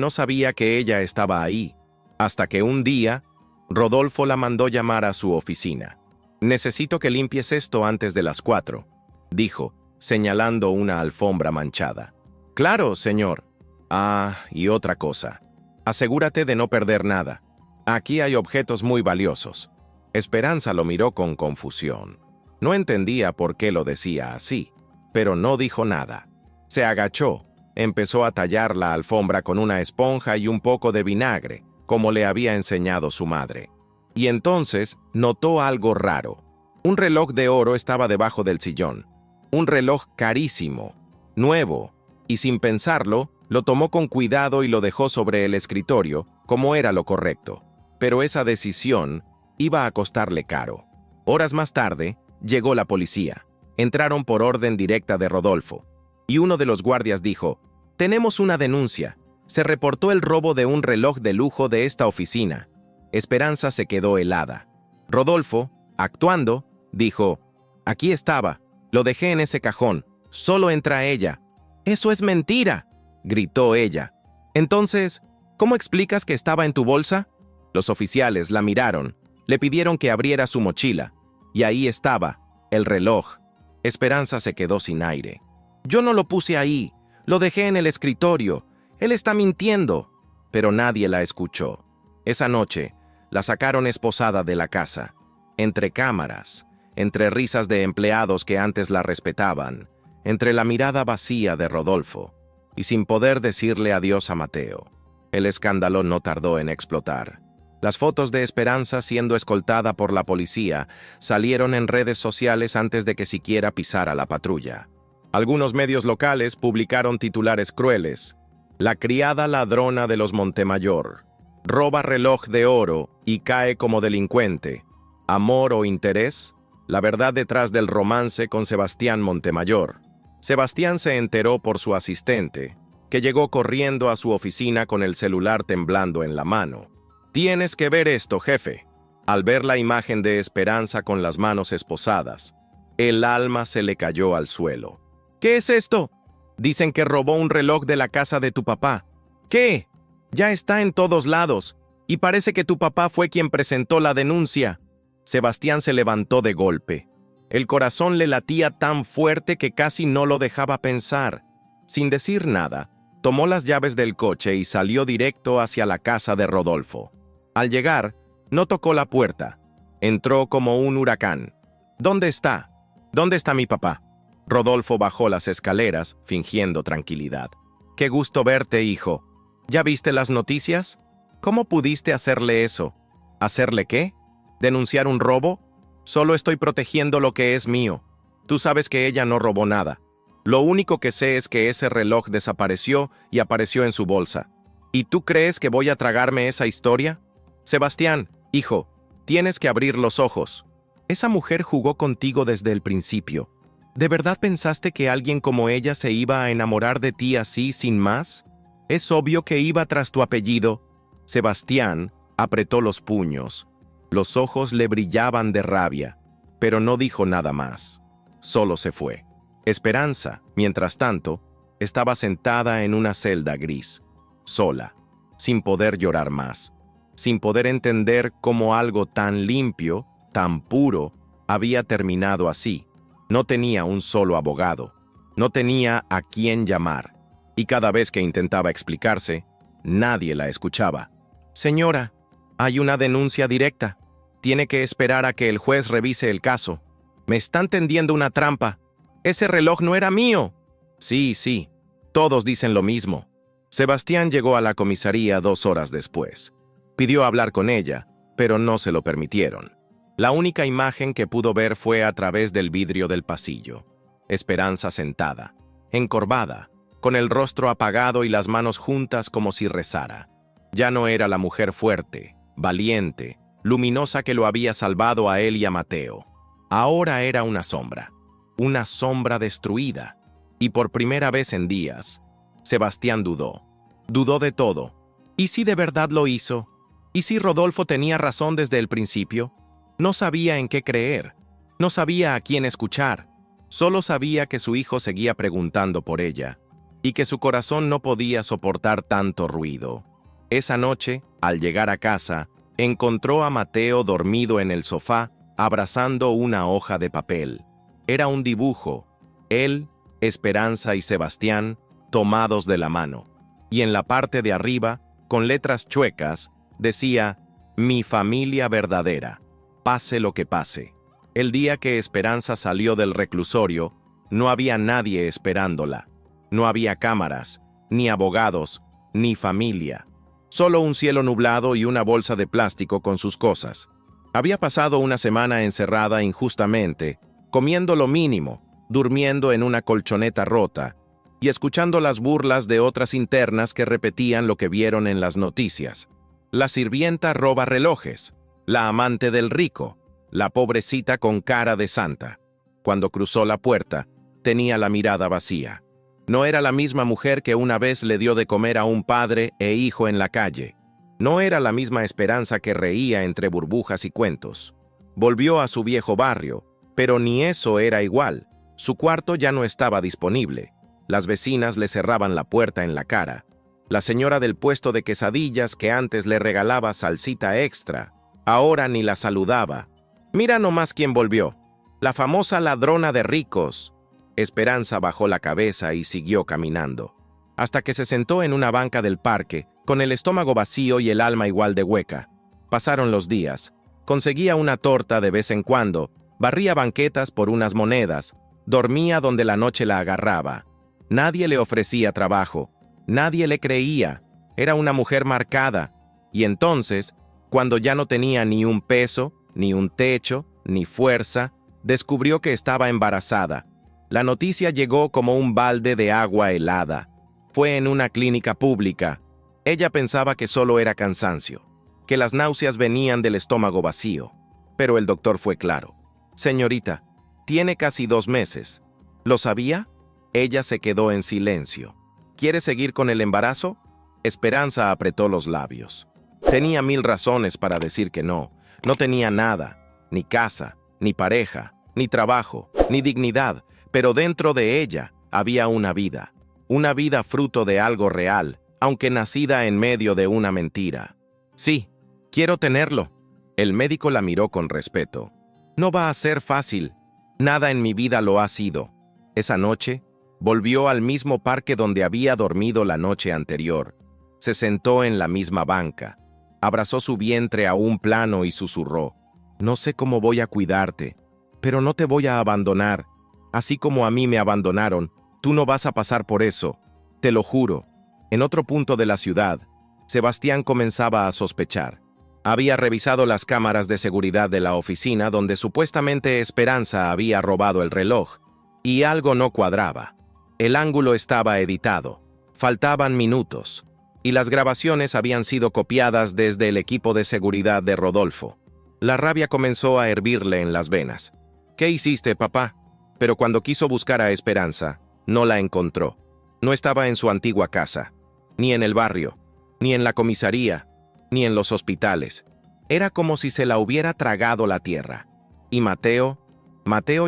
no sabía que ella estaba ahí, hasta que un día, Rodolfo la mandó llamar a su oficina. «Necesito que limpies esto antes de las 4», dijo, señalando una alfombra manchada. «Claro, señor». «Ah, y otra cosa. Asegúrate de no perder nada. Aquí hay objetos muy valiosos». Esperanza lo miró con confusión. No entendía por qué lo decía así, pero no dijo nada. Se agachó, empezó a tallar la alfombra con una esponja y un poco de vinagre, como le había enseñado su madre. Y entonces notó algo raro. Un reloj de oro estaba debajo del sillón. Un reloj carísimo, nuevo, y sin pensarlo, lo tomó con cuidado y lo dejó sobre el escritorio, como era lo correcto. Pero esa decisión iba a costarle caro. Horas más tarde, llegó la policía. Entraron por orden directa de Rodolfo. Y uno de los guardias dijo: «Tenemos una denuncia. Se reportó el robo de un reloj de lujo de esta oficina». Esperanza se quedó helada. Rodolfo, actuando, dijo: «Aquí estaba. Lo dejé en ese cajón. Solo entra ella». «¡Eso es mentira!», gritó ella. «Entonces, ¿cómo explicas que estaba en tu bolsa?» Los oficiales la miraron, le pidieron que abriera su mochila, y ahí estaba, el reloj. Esperanza se quedó sin aire. «Yo no lo puse ahí, lo dejé en el escritorio. Él está mintiendo». Pero nadie la escuchó. Esa noche, la sacaron esposada de la casa, entre cámaras, entre risas de empleados que antes la respetaban, entre la mirada vacía de Rodolfo, y sin poder decirle adiós a Mateo. El escándalo no tardó en explotar. Las fotos de Esperanza siendo escoltada por la policía salieron en redes sociales antes de que siquiera pisara la patrulla. Algunos medios locales publicaron titulares crueles: «La criada ladrona de los Montemayor. Roba reloj de oro y cae como delincuente». ¿Amor o interés? La verdad detrás del romance con Sebastián Montemayor. Sebastián se enteró por su asistente, que llegó corriendo a su oficina con el celular temblando en la mano. «Tienes que ver esto, jefe». Al ver la imagen de Esperanza con las manos esposadas, el alma se le cayó al suelo. «¿Qué es esto? Dicen que robó un reloj de la casa de tu papá». «¿Qué? Ya está en todos lados, y parece que tu papá fue quien presentó la denuncia». Sebastián se levantó de golpe. El corazón le latía tan fuerte que casi no lo dejaba pensar. Sin decir nada, tomó las llaves del coche y salió directo hacia la casa de Rodolfo. Al llegar, no tocó la puerta. Entró como un huracán. «¿Dónde está? ¿Dónde está mi papá?» Rodolfo bajó las escaleras, fingiendo tranquilidad. «Qué gusto verte, hijo. ¿Ya viste las noticias? ¿Cómo pudiste hacerle eso?» ¿Hacerle qué? ¿Denunciar un robo? Solo estoy protegiendo lo que es mío. Tú sabes que ella no robó nada. Lo único que sé es que ese reloj desapareció y apareció en su bolsa. ¿Y tú crees que voy a tragarme esa historia? Sebastián, hijo, tienes que abrir los ojos. Esa mujer jugó contigo desde el principio. ¿De verdad pensaste que alguien como ella se iba a enamorar de ti así, sin más? Es obvio que iba tras tu apellido. Sebastián apretó los puños. Los ojos le brillaban de rabia, pero no dijo nada más. Solo se fue. Esperanza, mientras tanto, estaba sentada en una celda gris, sola, sin poder llorar más, sin poder entender cómo algo tan limpio, tan puro, había terminado así. No tenía un solo abogado, no tenía a quién llamar, y cada vez que intentaba explicarse, nadie la escuchaba. «Señora, hay una denuncia directa. Tiene que esperar a que el juez revise el caso. Me están tendiendo una trampa. Ese reloj no era mío». Sí, todos dicen lo mismo. Sebastián llegó a la comisaría 2 horas después. Pidió hablar con ella, pero no se lo permitieron. La única imagen que pudo ver fue a través del vidrio del pasillo. Esperanza sentada, encorvada, con el rostro apagado y las manos juntas como si rezara. Ya no era la mujer fuerte, valiente, luminosa que lo había salvado a él y a Mateo. Ahora era una sombra destruida. Y por primera vez en días, Sebastián dudó de todo. ¿Y si de verdad lo hizo? ¿Y si Rodolfo tenía razón desde el principio? No sabía en qué creer, no sabía a quién escuchar, solo sabía que su hijo seguía preguntando por ella, y que su corazón no podía soportar tanto ruido. Esa noche, al llegar a casa, encontró a Mateo dormido en el sofá, abrazando una hoja de papel. Era un dibujo, él, Esperanza y Sebastián, tomados de la mano. Y en la parte de arriba, con letras chuecas, decía: «Mi familia verdadera, pase lo que pase». El día que Esperanza salió del reclusorio, no había nadie esperándola. No había cámaras, ni abogados, ni familia. Solo un cielo nublado y una bolsa de plástico con sus cosas. Había pasado una semana encerrada injustamente, comiendo lo mínimo, durmiendo en una colchoneta rota y escuchando las burlas de otras internas que repetían lo que vieron en las noticias. La sirvienta roba relojes, la amante del rico, la pobrecita con cara de santa. Cuando cruzó la puerta, tenía la mirada vacía. No era la misma mujer que una vez le dio de comer a un padre e hijo en la calle. No era la misma Esperanza que reía entre burbujas y cuentos. Volvió a su viejo barrio, pero ni eso era igual. Su cuarto ya no estaba disponible. Las vecinas le cerraban la puerta en la cara. La señora del puesto de quesadillas que antes le regalaba salsita extra, ahora ni la saludaba. Mira nomás quién volvió. La famosa ladrona de ricos. Esperanza bajó la cabeza y siguió caminando, hasta que se sentó en una banca del parque, con el estómago vacío y el alma igual de hueca. Pasaron los días. Conseguía una torta de vez en cuando, barría banquetas por unas monedas, dormía donde la noche la agarraba. Nadie le ofrecía trabajo, nadie le creía. Era una mujer marcada. Y entonces, cuando ya no tenía ni un peso, ni un techo, ni fuerza, descubrió que estaba embarazada. La noticia llegó como un balde de agua helada. Fue en una clínica pública. Ella pensaba que solo era cansancio, que las náuseas venían del estómago vacío. Pero el doctor fue claro. Señorita, tiene casi 2 meses. ¿Lo sabía? Ella se quedó en silencio. ¿Quiere seguir con el embarazo? Esperanza apretó los labios. Tenía 1000 razones para decir que no. No tenía nada, ni casa, ni pareja, ni trabajo, ni dignidad, pero dentro de ella había una vida fruto de algo real, aunque nacida en medio de una mentira. Sí, quiero tenerlo. El médico la miró con respeto. No va a ser fácil. Nada en mi vida lo ha sido. Esa noche, volvió al mismo parque donde había dormido la noche anterior. Se sentó en la misma banca. Abrazó su vientre a un plano y susurró. No sé cómo voy a cuidarte, pero no te voy a abandonar. Así como a mí me abandonaron, tú no vas a pasar por eso. Te lo juro. En otro punto de la ciudad, Sebastián comenzaba a sospechar. Había revisado las cámaras de seguridad de la oficina donde supuestamente Esperanza había robado el reloj, y algo no cuadraba. El ángulo estaba editado, faltaban minutos, y las grabaciones habían sido copiadas desde el equipo de seguridad de Rodolfo. La rabia comenzó a hervirle en las venas. ¿Qué hiciste, papá? Pero cuando quiso buscar a Esperanza, no la encontró. No estaba en su antigua casa, ni en el barrio, ni en la comisaría, ni en los hospitales. Era como si se la hubiera tragado la tierra. Y Mateo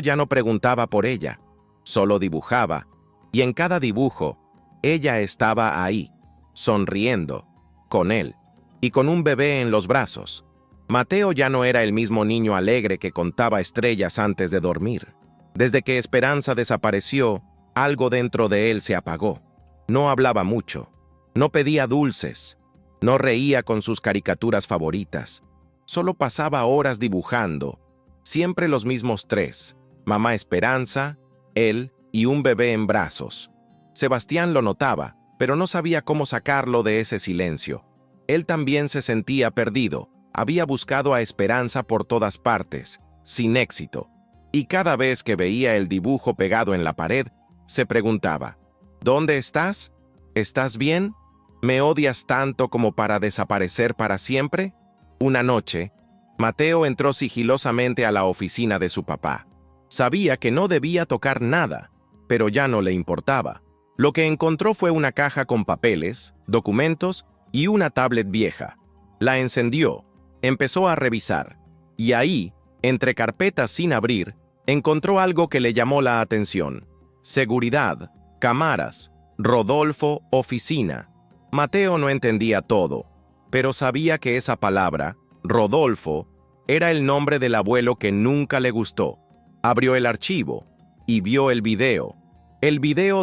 ya no preguntaba por ella, solo dibujaba, y en cada dibujo, ella estaba ahí, sonriendo, con él, y con un bebé en los brazos. Mateo ya no era el mismo niño alegre que contaba estrellas antes de dormir. Desde que Esperanza desapareció, algo dentro de él se apagó. No hablaba mucho, no pedía dulces, no reía con sus caricaturas favoritas. Solo pasaba horas dibujando, siempre los mismos 3, mamá Esperanza, él y un bebé en brazos. Sebastián lo notaba, pero no sabía cómo sacarlo de ese silencio. Él también se sentía perdido, había buscado a Esperanza por todas partes, sin éxito. Y cada vez que veía el dibujo pegado en la pared, se preguntaba, ¿dónde estás? ¿Estás bien? ¿Me odias tanto como para desaparecer para siempre? Una noche, Mateo entró sigilosamente a la oficina de su papá. Sabía que no debía tocar nada, pero ya no le importaba. Lo que encontró fue una caja con papeles, documentos y una tablet vieja. La encendió, empezó a revisar, y ahí, entre carpetas sin abrir, encontró algo que le llamó la atención. Seguridad, cámaras, Rodolfo, oficina. Mateo no entendía todo, pero sabía que esa palabra, Rodolfo, era el nombre del abuelo que nunca le gustó. Abrió el archivo y vio el video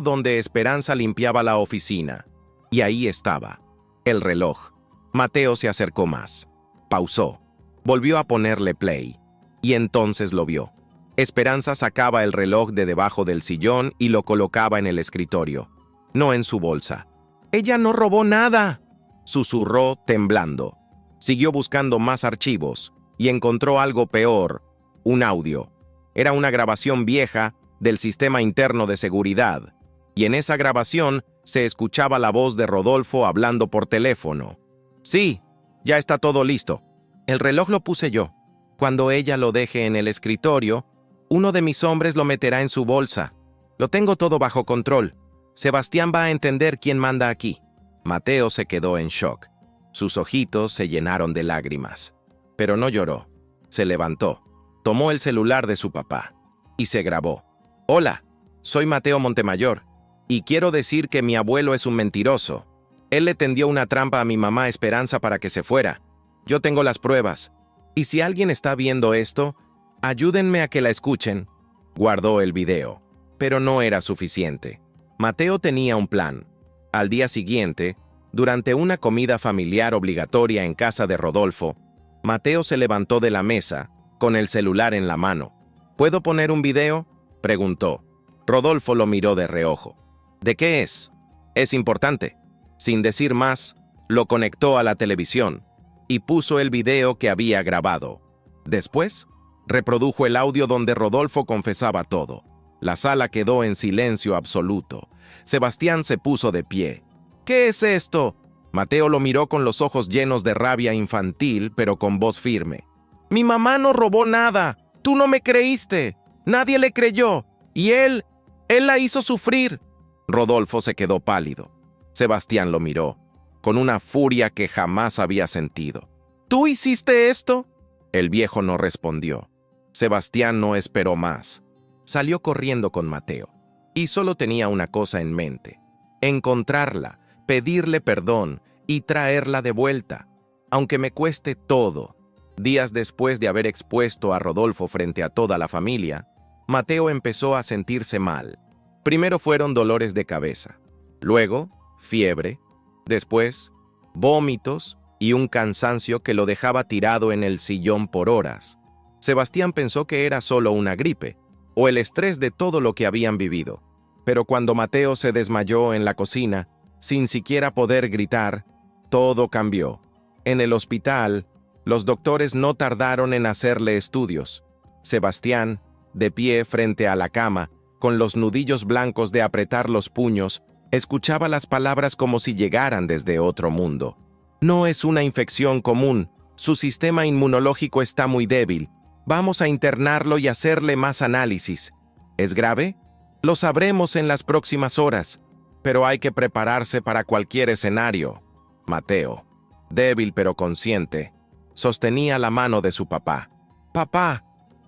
donde Esperanza limpiaba la oficina. Y ahí estaba, el reloj. Mateo se acercó más, pausó, volvió a ponerle play, y entonces lo vio. Esperanza sacaba el reloj de debajo del sillón y lo colocaba en el escritorio, no en su bolsa. «¡Ella no robó nada!», susurró temblando. Siguió buscando más archivos y encontró algo peor, un audio. Era una grabación vieja del sistema interno de seguridad, y en esa grabación se escuchaba la voz de Rodolfo hablando por teléfono. «Sí, ya está todo listo. El reloj lo puse yo. Cuando ella lo deje en el escritorio, uno de mis hombres lo meterá en su bolsa. Lo tengo todo bajo control. Sebastián va a entender quién manda aquí». Mateo se quedó en shock. Sus ojitos se llenaron de lágrimas. Pero no lloró. Se levantó, tomó el celular de su papá y se grabó. «Hola, soy Mateo Montemayor, y quiero decir que mi abuelo es un mentiroso. Él le tendió una trampa a mi mamá Esperanza para que se fuera. Yo tengo las pruebas. Y si alguien está viendo esto, ayúdenme a que la escuchen». Guardó el video, pero no era suficiente. Mateo tenía un plan. Al día siguiente, durante una comida familiar obligatoria en casa de Rodolfo, Mateo se levantó de la mesa, con el celular en la mano. «¿Puedo poner un video?», preguntó. Rodolfo lo miró de reojo. «¿De qué es?». «Es importante». Sin decir más, lo conectó a la televisión y puso el video que había grabado. Después, reprodujo el audio donde Rodolfo confesaba todo. La sala quedó en silencio absoluto. Sebastián se puso de pie. «¿Qué es esto?». Mateo lo miró con los ojos llenos de rabia infantil, pero con voz firme. Mi mamá no robó nada. Tú no me creíste. Nadie le creyó. Y él la hizo sufrir. Rodolfo se quedó pálido. Sebastián lo miró, con una furia que jamás había sentido. ¿Tú hiciste esto? El viejo no respondió. Sebastián no esperó más. Salió corriendo con Mateo. Y solo tenía una cosa en mente: encontrarla, pedirle perdón y traerla de vuelta, aunque me cueste todo. Días después de haber expuesto a Rodolfo frente a toda la familia, Mateo empezó a sentirse mal. Primero fueron dolores de cabeza, luego fiebre, después vómitos y un cansancio que lo dejaba tirado en el sillón por horas. Sebastián pensó que era solo una gripe o el estrés de todo lo que habían vivido. Pero cuando Mateo se desmayó en la cocina, sin siquiera poder gritar, todo cambió. En el hospital, los doctores no tardaron en hacerle estudios. Sebastián, de pie frente a la cama, con los nudillos blancos de apretar los puños, escuchaba las palabras como si llegaran desde otro mundo. No es una infección común. Su sistema inmunológico está muy débil. Vamos a internarlo y hacerle más análisis. ¿Es grave? Lo sabremos en las próximas horas, pero hay que prepararse para cualquier escenario. Mateo, débil pero consciente, sostenía la mano de su papá. «Papá,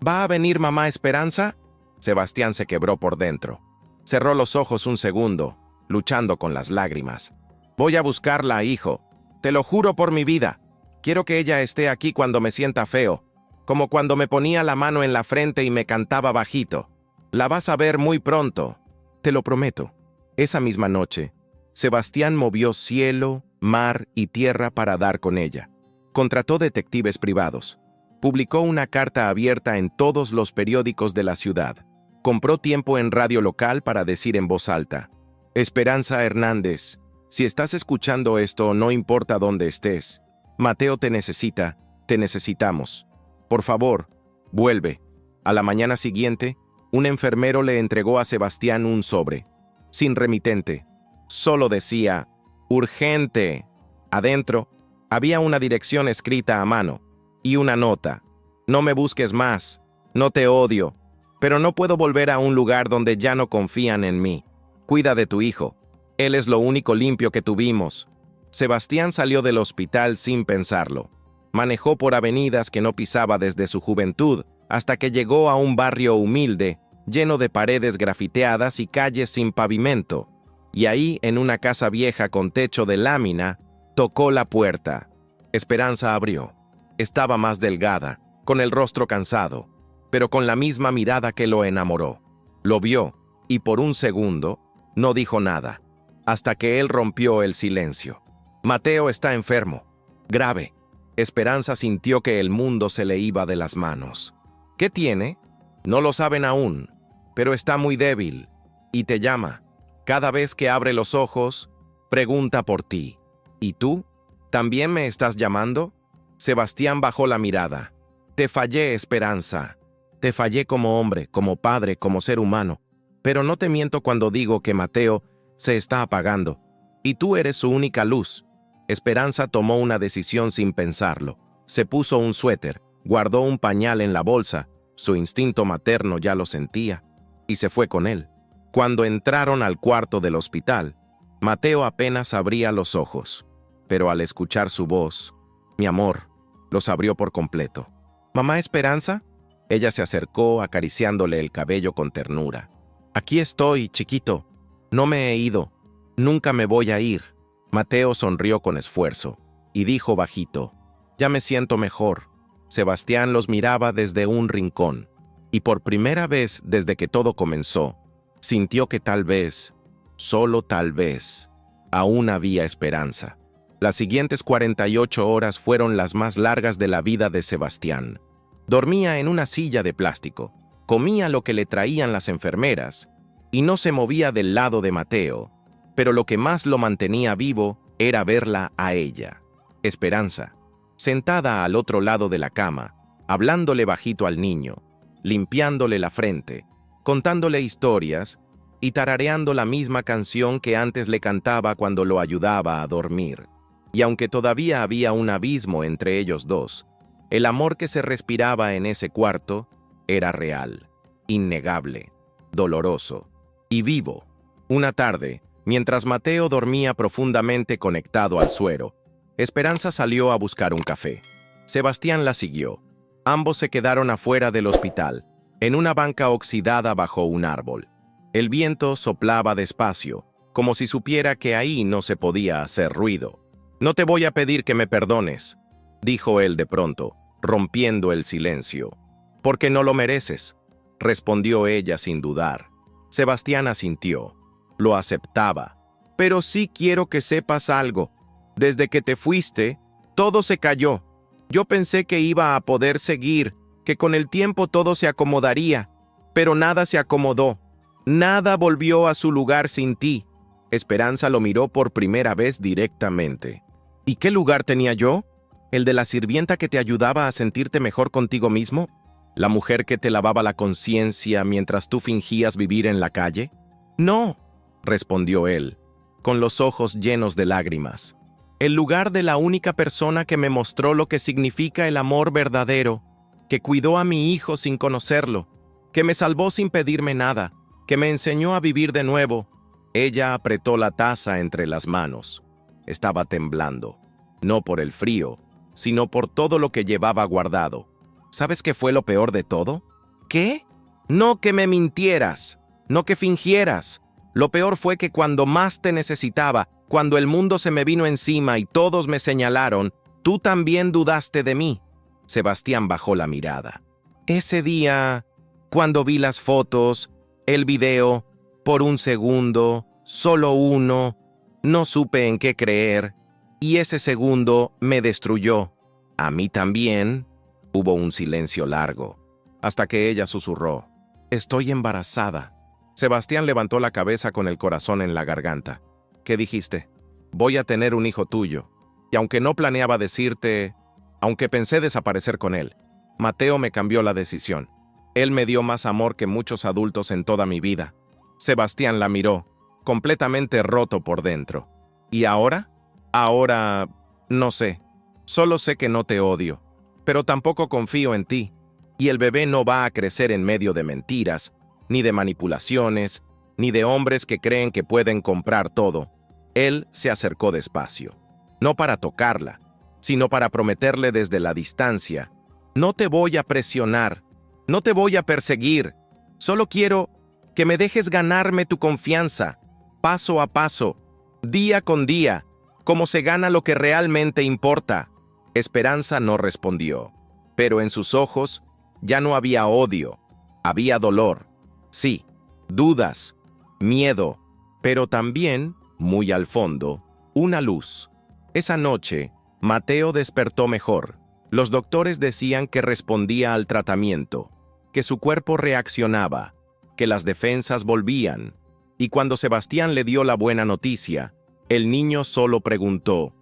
¿va a venir mamá Esperanza?» Sebastián se quebró por dentro. Cerró los ojos un segundo, luchando con las lágrimas. «Voy a buscarla, hijo. Te lo juro por mi vida. Quiero que ella esté aquí cuando me sienta feo, como cuando me ponía la mano en la frente y me cantaba bajito. La vas a ver muy pronto. Te lo prometo». Esa misma noche, Sebastián movió cielo, mar y tierra para dar con ella. Contrató detectives privados. Publicó una carta abierta en todos los periódicos de la ciudad. Compró tiempo en radio local para decir en voz alta: «Esperanza Hernández, si estás escuchando esto, no importa dónde estés. Mateo te necesita, te necesitamos. Por favor, vuelve». A la mañana siguiente, un enfermero le entregó a Sebastián un sobre, sin remitente. Solo decía: «Urgente». Adentro, había una dirección escrita a mano y una nota: «No me busques más, no te odio, pero no puedo volver a un lugar donde ya no confían en mí. Cuida de tu hijo, él es lo único limpio que tuvimos». Sebastián salió del hospital sin pensarlo. Manejó por avenidas que no pisaba desde su juventud, hasta que llegó a un barrio humilde, lleno de paredes grafiteadas y calles sin pavimento. Y ahí, en una casa vieja con techo de lámina, tocó la puerta. Esperanza abrió. Estaba más delgada, con el rostro cansado, pero con la misma mirada que lo enamoró. Lo vio, y por un segundo no dijo nada, hasta que él rompió el silencio. «Mateo está enfermo, grave». Esperanza sintió que el mundo se le iba de las manos. «¿Qué tiene?» «No lo saben aún, pero está muy débil, y te llama. Cada vez que abre los ojos, pregunta por ti». «¿Y tú? ¿También me estás llamando?» Sebastián bajó la mirada. «Te fallé, Esperanza. Te fallé como hombre, como padre, como ser humano. Pero no te miento cuando digo que Mateo se está apagando, y tú eres su única luz». Esperanza tomó una decisión sin pensarlo. Se puso un suéter, guardó un pañal en la bolsa, su instinto materno ya lo sentía, y se fue con él. Cuando entraron al cuarto del hospital, Mateo apenas abría los ojos, pero al escuchar su voz, «Mi amor», los abrió por completo. «¿Mamá Esperanza?» Ella se acercó acariciándole el cabello con ternura. «Aquí estoy, chiquito. No me he ido. Nunca me voy a ir». Mateo sonrió con esfuerzo y dijo bajito: «Ya me siento mejor». Sebastián los miraba desde un rincón, y por primera vez desde que todo comenzó, sintió que tal vez, solo tal vez, aún había esperanza. Las siguientes 48 horas fueron las más largas de la vida de Sebastián. Dormía en una silla de plástico, comía lo que le traían las enfermeras, y no se movía del lado de Mateo, pero lo que más lo mantenía vivo era verla a ella, Esperanza, sentada al otro lado de la cama, hablándole bajito al niño, limpiándole la frente, contándole historias y tarareando la misma canción que antes le cantaba cuando lo ayudaba a dormir. Y aunque todavía había un abismo entre ellos dos, El amor que se respiraba en ese cuarto era real, innegable, doloroso y vivo. Una tarde, mientras Mateo dormía profundamente conectado al suero, Esperanza salió a buscar un café. Sebastián la siguió. Ambos se quedaron afuera del hospital, en una banca oxidada bajo un árbol. El viento soplaba despacio, como si supiera que ahí no se podía hacer ruido. «No te voy a pedir que me perdones», dijo él de pronto, rompiendo el silencio. «Porque no lo mereces», respondió ella sin dudar. Sebastián asintió. Lo aceptaba. «Pero sí quiero que sepas algo. Desde que te fuiste, todo se cayó. Yo pensé que iba a poder seguir, que con el tiempo todo se acomodaría, pero nada se acomodó. Nada volvió a su lugar sin ti». Esperanza lo miró por primera vez directamente. «¿Y qué lugar tenía yo? ¿El de la sirvienta que te ayudaba a sentirte mejor contigo mismo? ¿La mujer que te lavaba la conciencia mientras tú fingías vivir en la calle?» «No», respondió él, con los ojos llenos de lágrimas. «El lugar de la única persona que me mostró lo que significa el amor verdadero, que cuidó a mi hijo sin conocerlo, que me salvó sin pedirme nada, que me enseñó a vivir de nuevo». Ella apretó la taza entre las manos. Estaba temblando, no por el frío, sino por todo lo que llevaba guardado. ¿Sabes qué fue lo peor de todo? ¿Qué? No que me mintieras, no que fingieras. Lo peor fue que cuando más te necesitaba, cuando el mundo se me vino encima y todos me señalaron, tú también dudaste de mí. Sebastián bajó la mirada. Ese día, cuando vi las fotos, el video, por un segundo, solo uno, no supe en qué creer, y ese segundo me destruyó. A mí también. Hubo un silencio largo, hasta que ella susurró: «Estoy embarazada». Sebastián levantó la cabeza con el corazón en la garganta. «¿Qué dijiste?» «Voy a tener un hijo tuyo. Y aunque no planeaba decirte, aunque pensé desaparecer con él, Mateo me cambió la decisión. Él me dio más amor que muchos adultos en toda mi vida». Sebastián la miró, completamente roto por dentro. «¿Y ahora?» «Ahora, no sé. Solo sé que no te odio, pero tampoco confío en ti. Y el bebé no va a crecer en medio de mentiras, ni de manipulaciones, ni de hombres que creen que pueden comprar todo». Él se acercó despacio, no para tocarla, sino para prometerle desde la distancia: «No te voy a presionar, no te voy a perseguir. Solo quiero que me dejes ganarme tu confianza, paso a paso, día con día, como se gana lo que realmente importa». Esperanza no respondió, pero en sus ojos ya no había odio, había dolor. Sí, dudas, miedo, pero también, muy al fondo, una luz. Esa noche, Mateo despertó mejor. Los doctores decían que respondía al tratamiento, que su cuerpo reaccionaba, que las defensas volvían. Y cuando Sebastián le dio la buena noticia, el niño solo preguntó: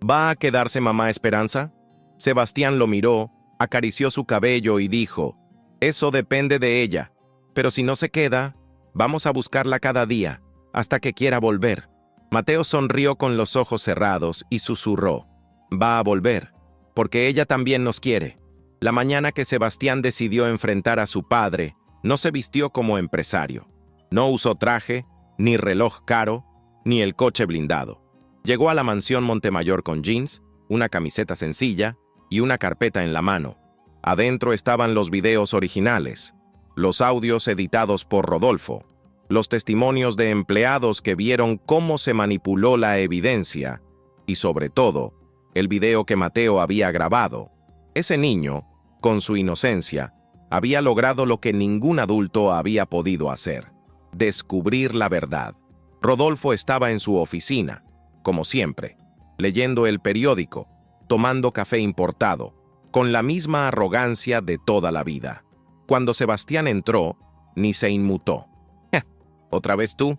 «¿Va a quedarse mamá Esperanza?». Sebastián lo miró, acarició su cabello y dijo: «Eso depende de ella, pero si no se queda, vamos a buscarla cada día, hasta que quiera volver». Mateo sonrió con los ojos cerrados y susurró: «Va a volver, porque ella también nos quiere». La mañana que Sebastián decidió enfrentar a su padre, no se vistió como empresario. No usó traje, ni reloj caro, ni el coche blindado. Llegó a la mansión Montemayor con jeans, una camiseta sencilla y una carpeta en la mano. Adentro estaban los videos originales, los audios editados por Rodolfo, los testimonios de empleados que vieron cómo se manipuló la evidencia y, sobre todo, el video que Mateo había grabado. Ese niño, con su inocencia, había logrado lo que ningún adulto había podido hacer: descubrir la verdad. Rodolfo estaba en su oficina, como siempre, leyendo el periódico, tomando café importado, con la misma arrogancia de toda la vida. Cuando Sebastián entró, ni se inmutó. «¿Otra vez tú?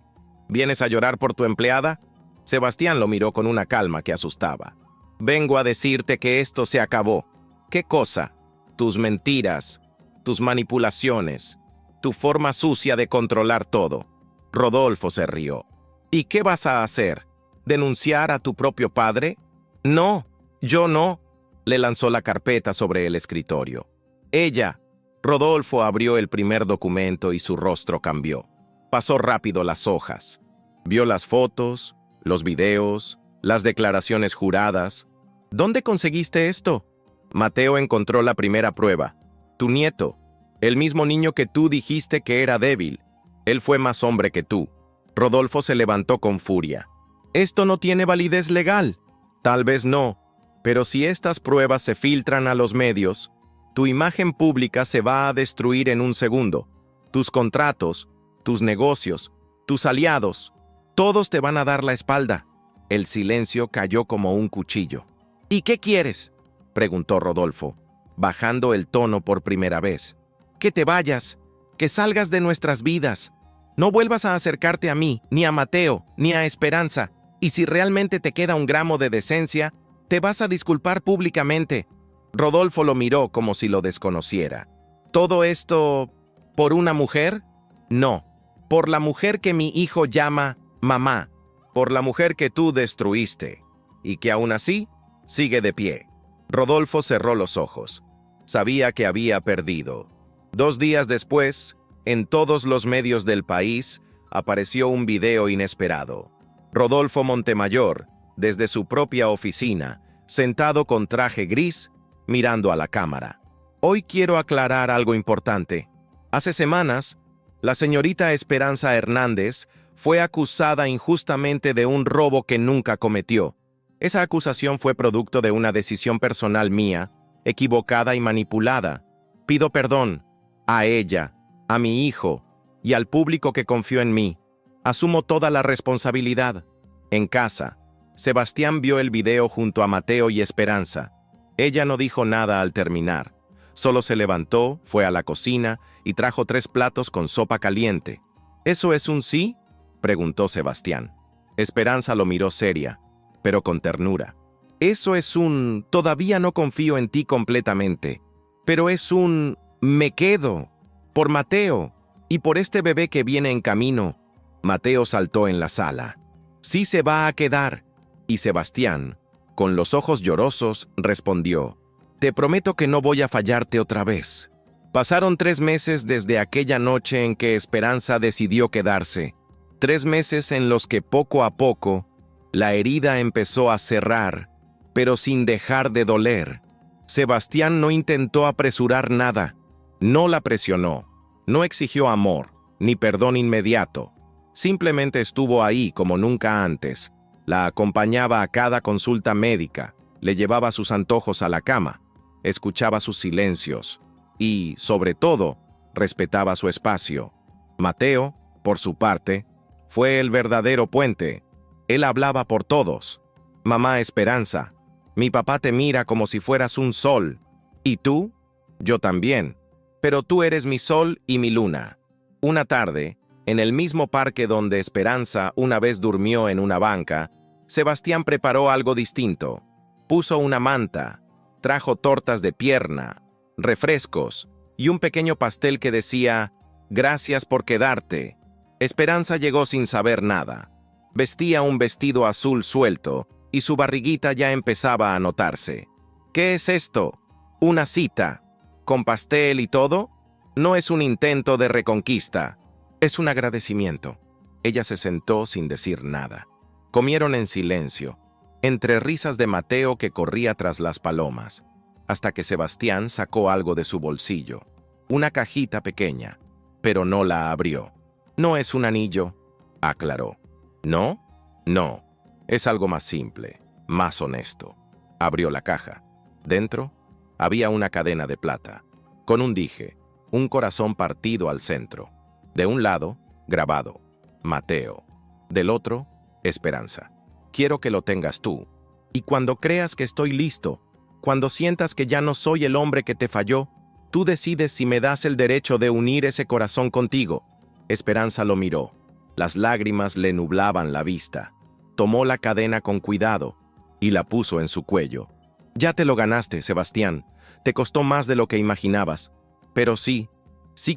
¿Vienes a llorar por tu empleada?». Sebastián lo miró con una calma que asustaba. «Vengo a decirte que esto se acabó». «¿Qué cosa?». «Tus mentiras, tus manipulaciones, tu forma sucia de controlar todo». Rodolfo se rió. «¿Y qué vas a hacer? ¿Denunciar a tu propio padre?». «No, yo no. Le lanzó la carpeta sobre el escritorio. Ella. Rodolfo abrió el primer documento y su rostro cambió. Pasó rápido las hojas. Vio las fotos, los videos, las declaraciones juradas. ¿Dónde conseguiste esto? Mateo encontró la primera prueba. Tu nieto, el mismo niño que tú dijiste que era débil. Él fue más hombre que tú. Rodolfo se levantó con furia. Esto no tiene validez legal. Tal vez no, pero si estas pruebas se filtran a los medios, tu imagen pública se va a destruir en un segundo. Tus contratos, tus negocios, tus aliados, todos te van a dar la espalda. El silencio cayó como un cuchillo. ¿Y qué quieres?, preguntó Rodolfo, bajando el tono por primera vez. Que te vayas, que salgas de nuestras vidas. No vuelvas a acercarte a mí, ni a Mateo, ni a Esperanza. Y si realmente te queda un gramo de decencia, te vas a disculpar públicamente. Rodolfo lo miró como si lo desconociera. ¿Todo esto por una mujer? No, por la mujer que mi hijo llama mamá, por la mujer que tú destruiste, y que aún así sigue de pie. Rodolfo cerró los ojos. Sabía que había perdido. 2 días después, en todos los medios del país, apareció un video inesperado. Rodolfo Montemayor, desde su propia oficina, sentado con traje gris, mirando a la cámara. Hoy quiero aclarar algo importante. Hace semanas, la señorita Esperanza Hernández fue acusada injustamente de un robo que nunca cometió. Esa acusación fue producto de una decisión personal mía, equivocada y manipulada. Pido perdón a ella, a mi hijo y al público que confió en mí. Asumo toda la responsabilidad. En casa, Sebastián vio el video junto a Mateo y Esperanza. Ella no dijo nada al terminar. Solo se levantó, fue a la cocina y trajo 3 platos con sopa caliente. ¿Eso es un sí?, preguntó Sebastián. Esperanza lo miró seria, pero con ternura. Eso es un todavía no confío en ti completamente, pero es un me quedo, por Mateo y por este bebé que viene en camino. Mateo saltó en la sala. Sí se va a quedar. Y Sebastián, con los ojos llorosos, respondió: te prometo que no voy a fallarte otra vez. Pasaron 3 meses desde aquella noche en que Esperanza decidió quedarse. 3 meses en los que poco a poco la herida empezó a cerrar, pero sin dejar de doler. Sebastián no intentó apresurar nada, no la presionó, no exigió amor, ni perdón inmediato. Simplemente estuvo ahí como nunca antes. La acompañaba a cada consulta médica, le llevaba sus antojos a la cama, escuchaba sus silencios y, sobre todo, respetaba su espacio. Mateo, por su parte, fue el verdadero puente. Él hablaba por todos. Mamá Esperanza, mi papá te mira como si fueras un sol. ¿Y tú? Yo también. Pero tú eres mi sol y mi luna. Una tarde, en el mismo parque donde Esperanza una vez durmió en una banca, Sebastián preparó algo distinto. Puso una manta, trajo tortas de pierna, refrescos y un pequeño pastel que decía: gracias por quedarte. Esperanza llegó sin saber nada. Vestía un vestido azul suelto y su barriguita ya empezaba a notarse. ¿Qué es esto? ¿Una cita? ¿Con pastel y todo? No es un intento de reconquista. Es un agradecimiento. Ella se sentó sin decir nada. Comieron en silencio, entre risas de Mateo que corría tras las palomas, hasta que Sebastián sacó algo de su bolsillo. Una cajita pequeña, pero no la abrió. No es un anillo, aclaró. ¿No? No. Es algo más simple, más honesto. Abrió la caja. Dentro había una cadena de plata, con un dije, un corazón partido al centro. De un lado, grabado, Mateo. Del otro, Esperanza. Quiero que lo tengas tú. Y cuando creas que estoy listo, cuando sientas que ya no soy el hombre que te falló, tú decides si me das el derecho de unir ese corazón contigo. Esperanza lo miró. Las lágrimas le nublaban la vista. Tomó la cadena con cuidado y la puso en su cuello. Ya te lo ganaste, Sebastián. Te costó más de lo que imaginabas. Pero sí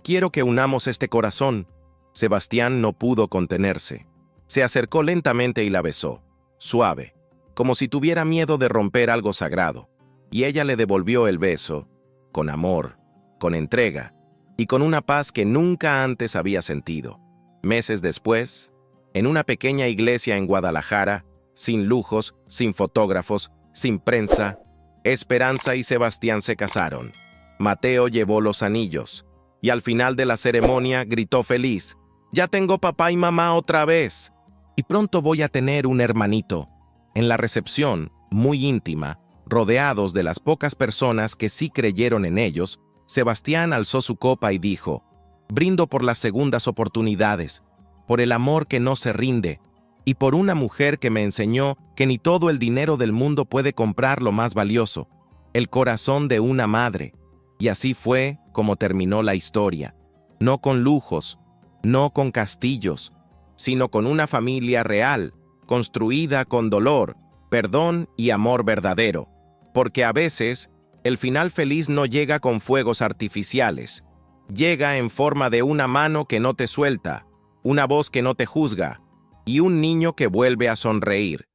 quiero que unamos este corazón. Sebastián no pudo contenerse. Se acercó lentamente y la besó, suave, como si tuviera miedo de romper algo sagrado. y ella le devolvió el beso, con amor, con entrega, y con una paz que nunca antes había sentido. Meses después, en una pequeña iglesia en Guadalajara, sin lujos, sin fotógrafos, sin prensa, Esperanza y Sebastián se casaron. Mateo llevó los anillos, y al final de la ceremonia gritó feliz: «Ya tengo papá y mamá otra vez, y pronto voy a tener un hermanito». En la recepción, muy íntima, rodeados de las pocas personas que sí creyeron en ellos, Sebastián alzó su copa y dijo: «Brindo por las segundas oportunidades, por el amor que no se rinde, y por una mujer que me enseñó que ni todo el dinero del mundo puede comprar lo más valioso, el corazón de una madre». Y así fue como terminó la historia. No con lujos, no con castillos, sino con una familia real, construida con dolor, perdón y amor verdadero. Porque a veces, el final feliz no llega con fuegos artificiales. Llega en forma de una mano que no te suelta, una voz que no te juzga, y un niño que vuelve a sonreír.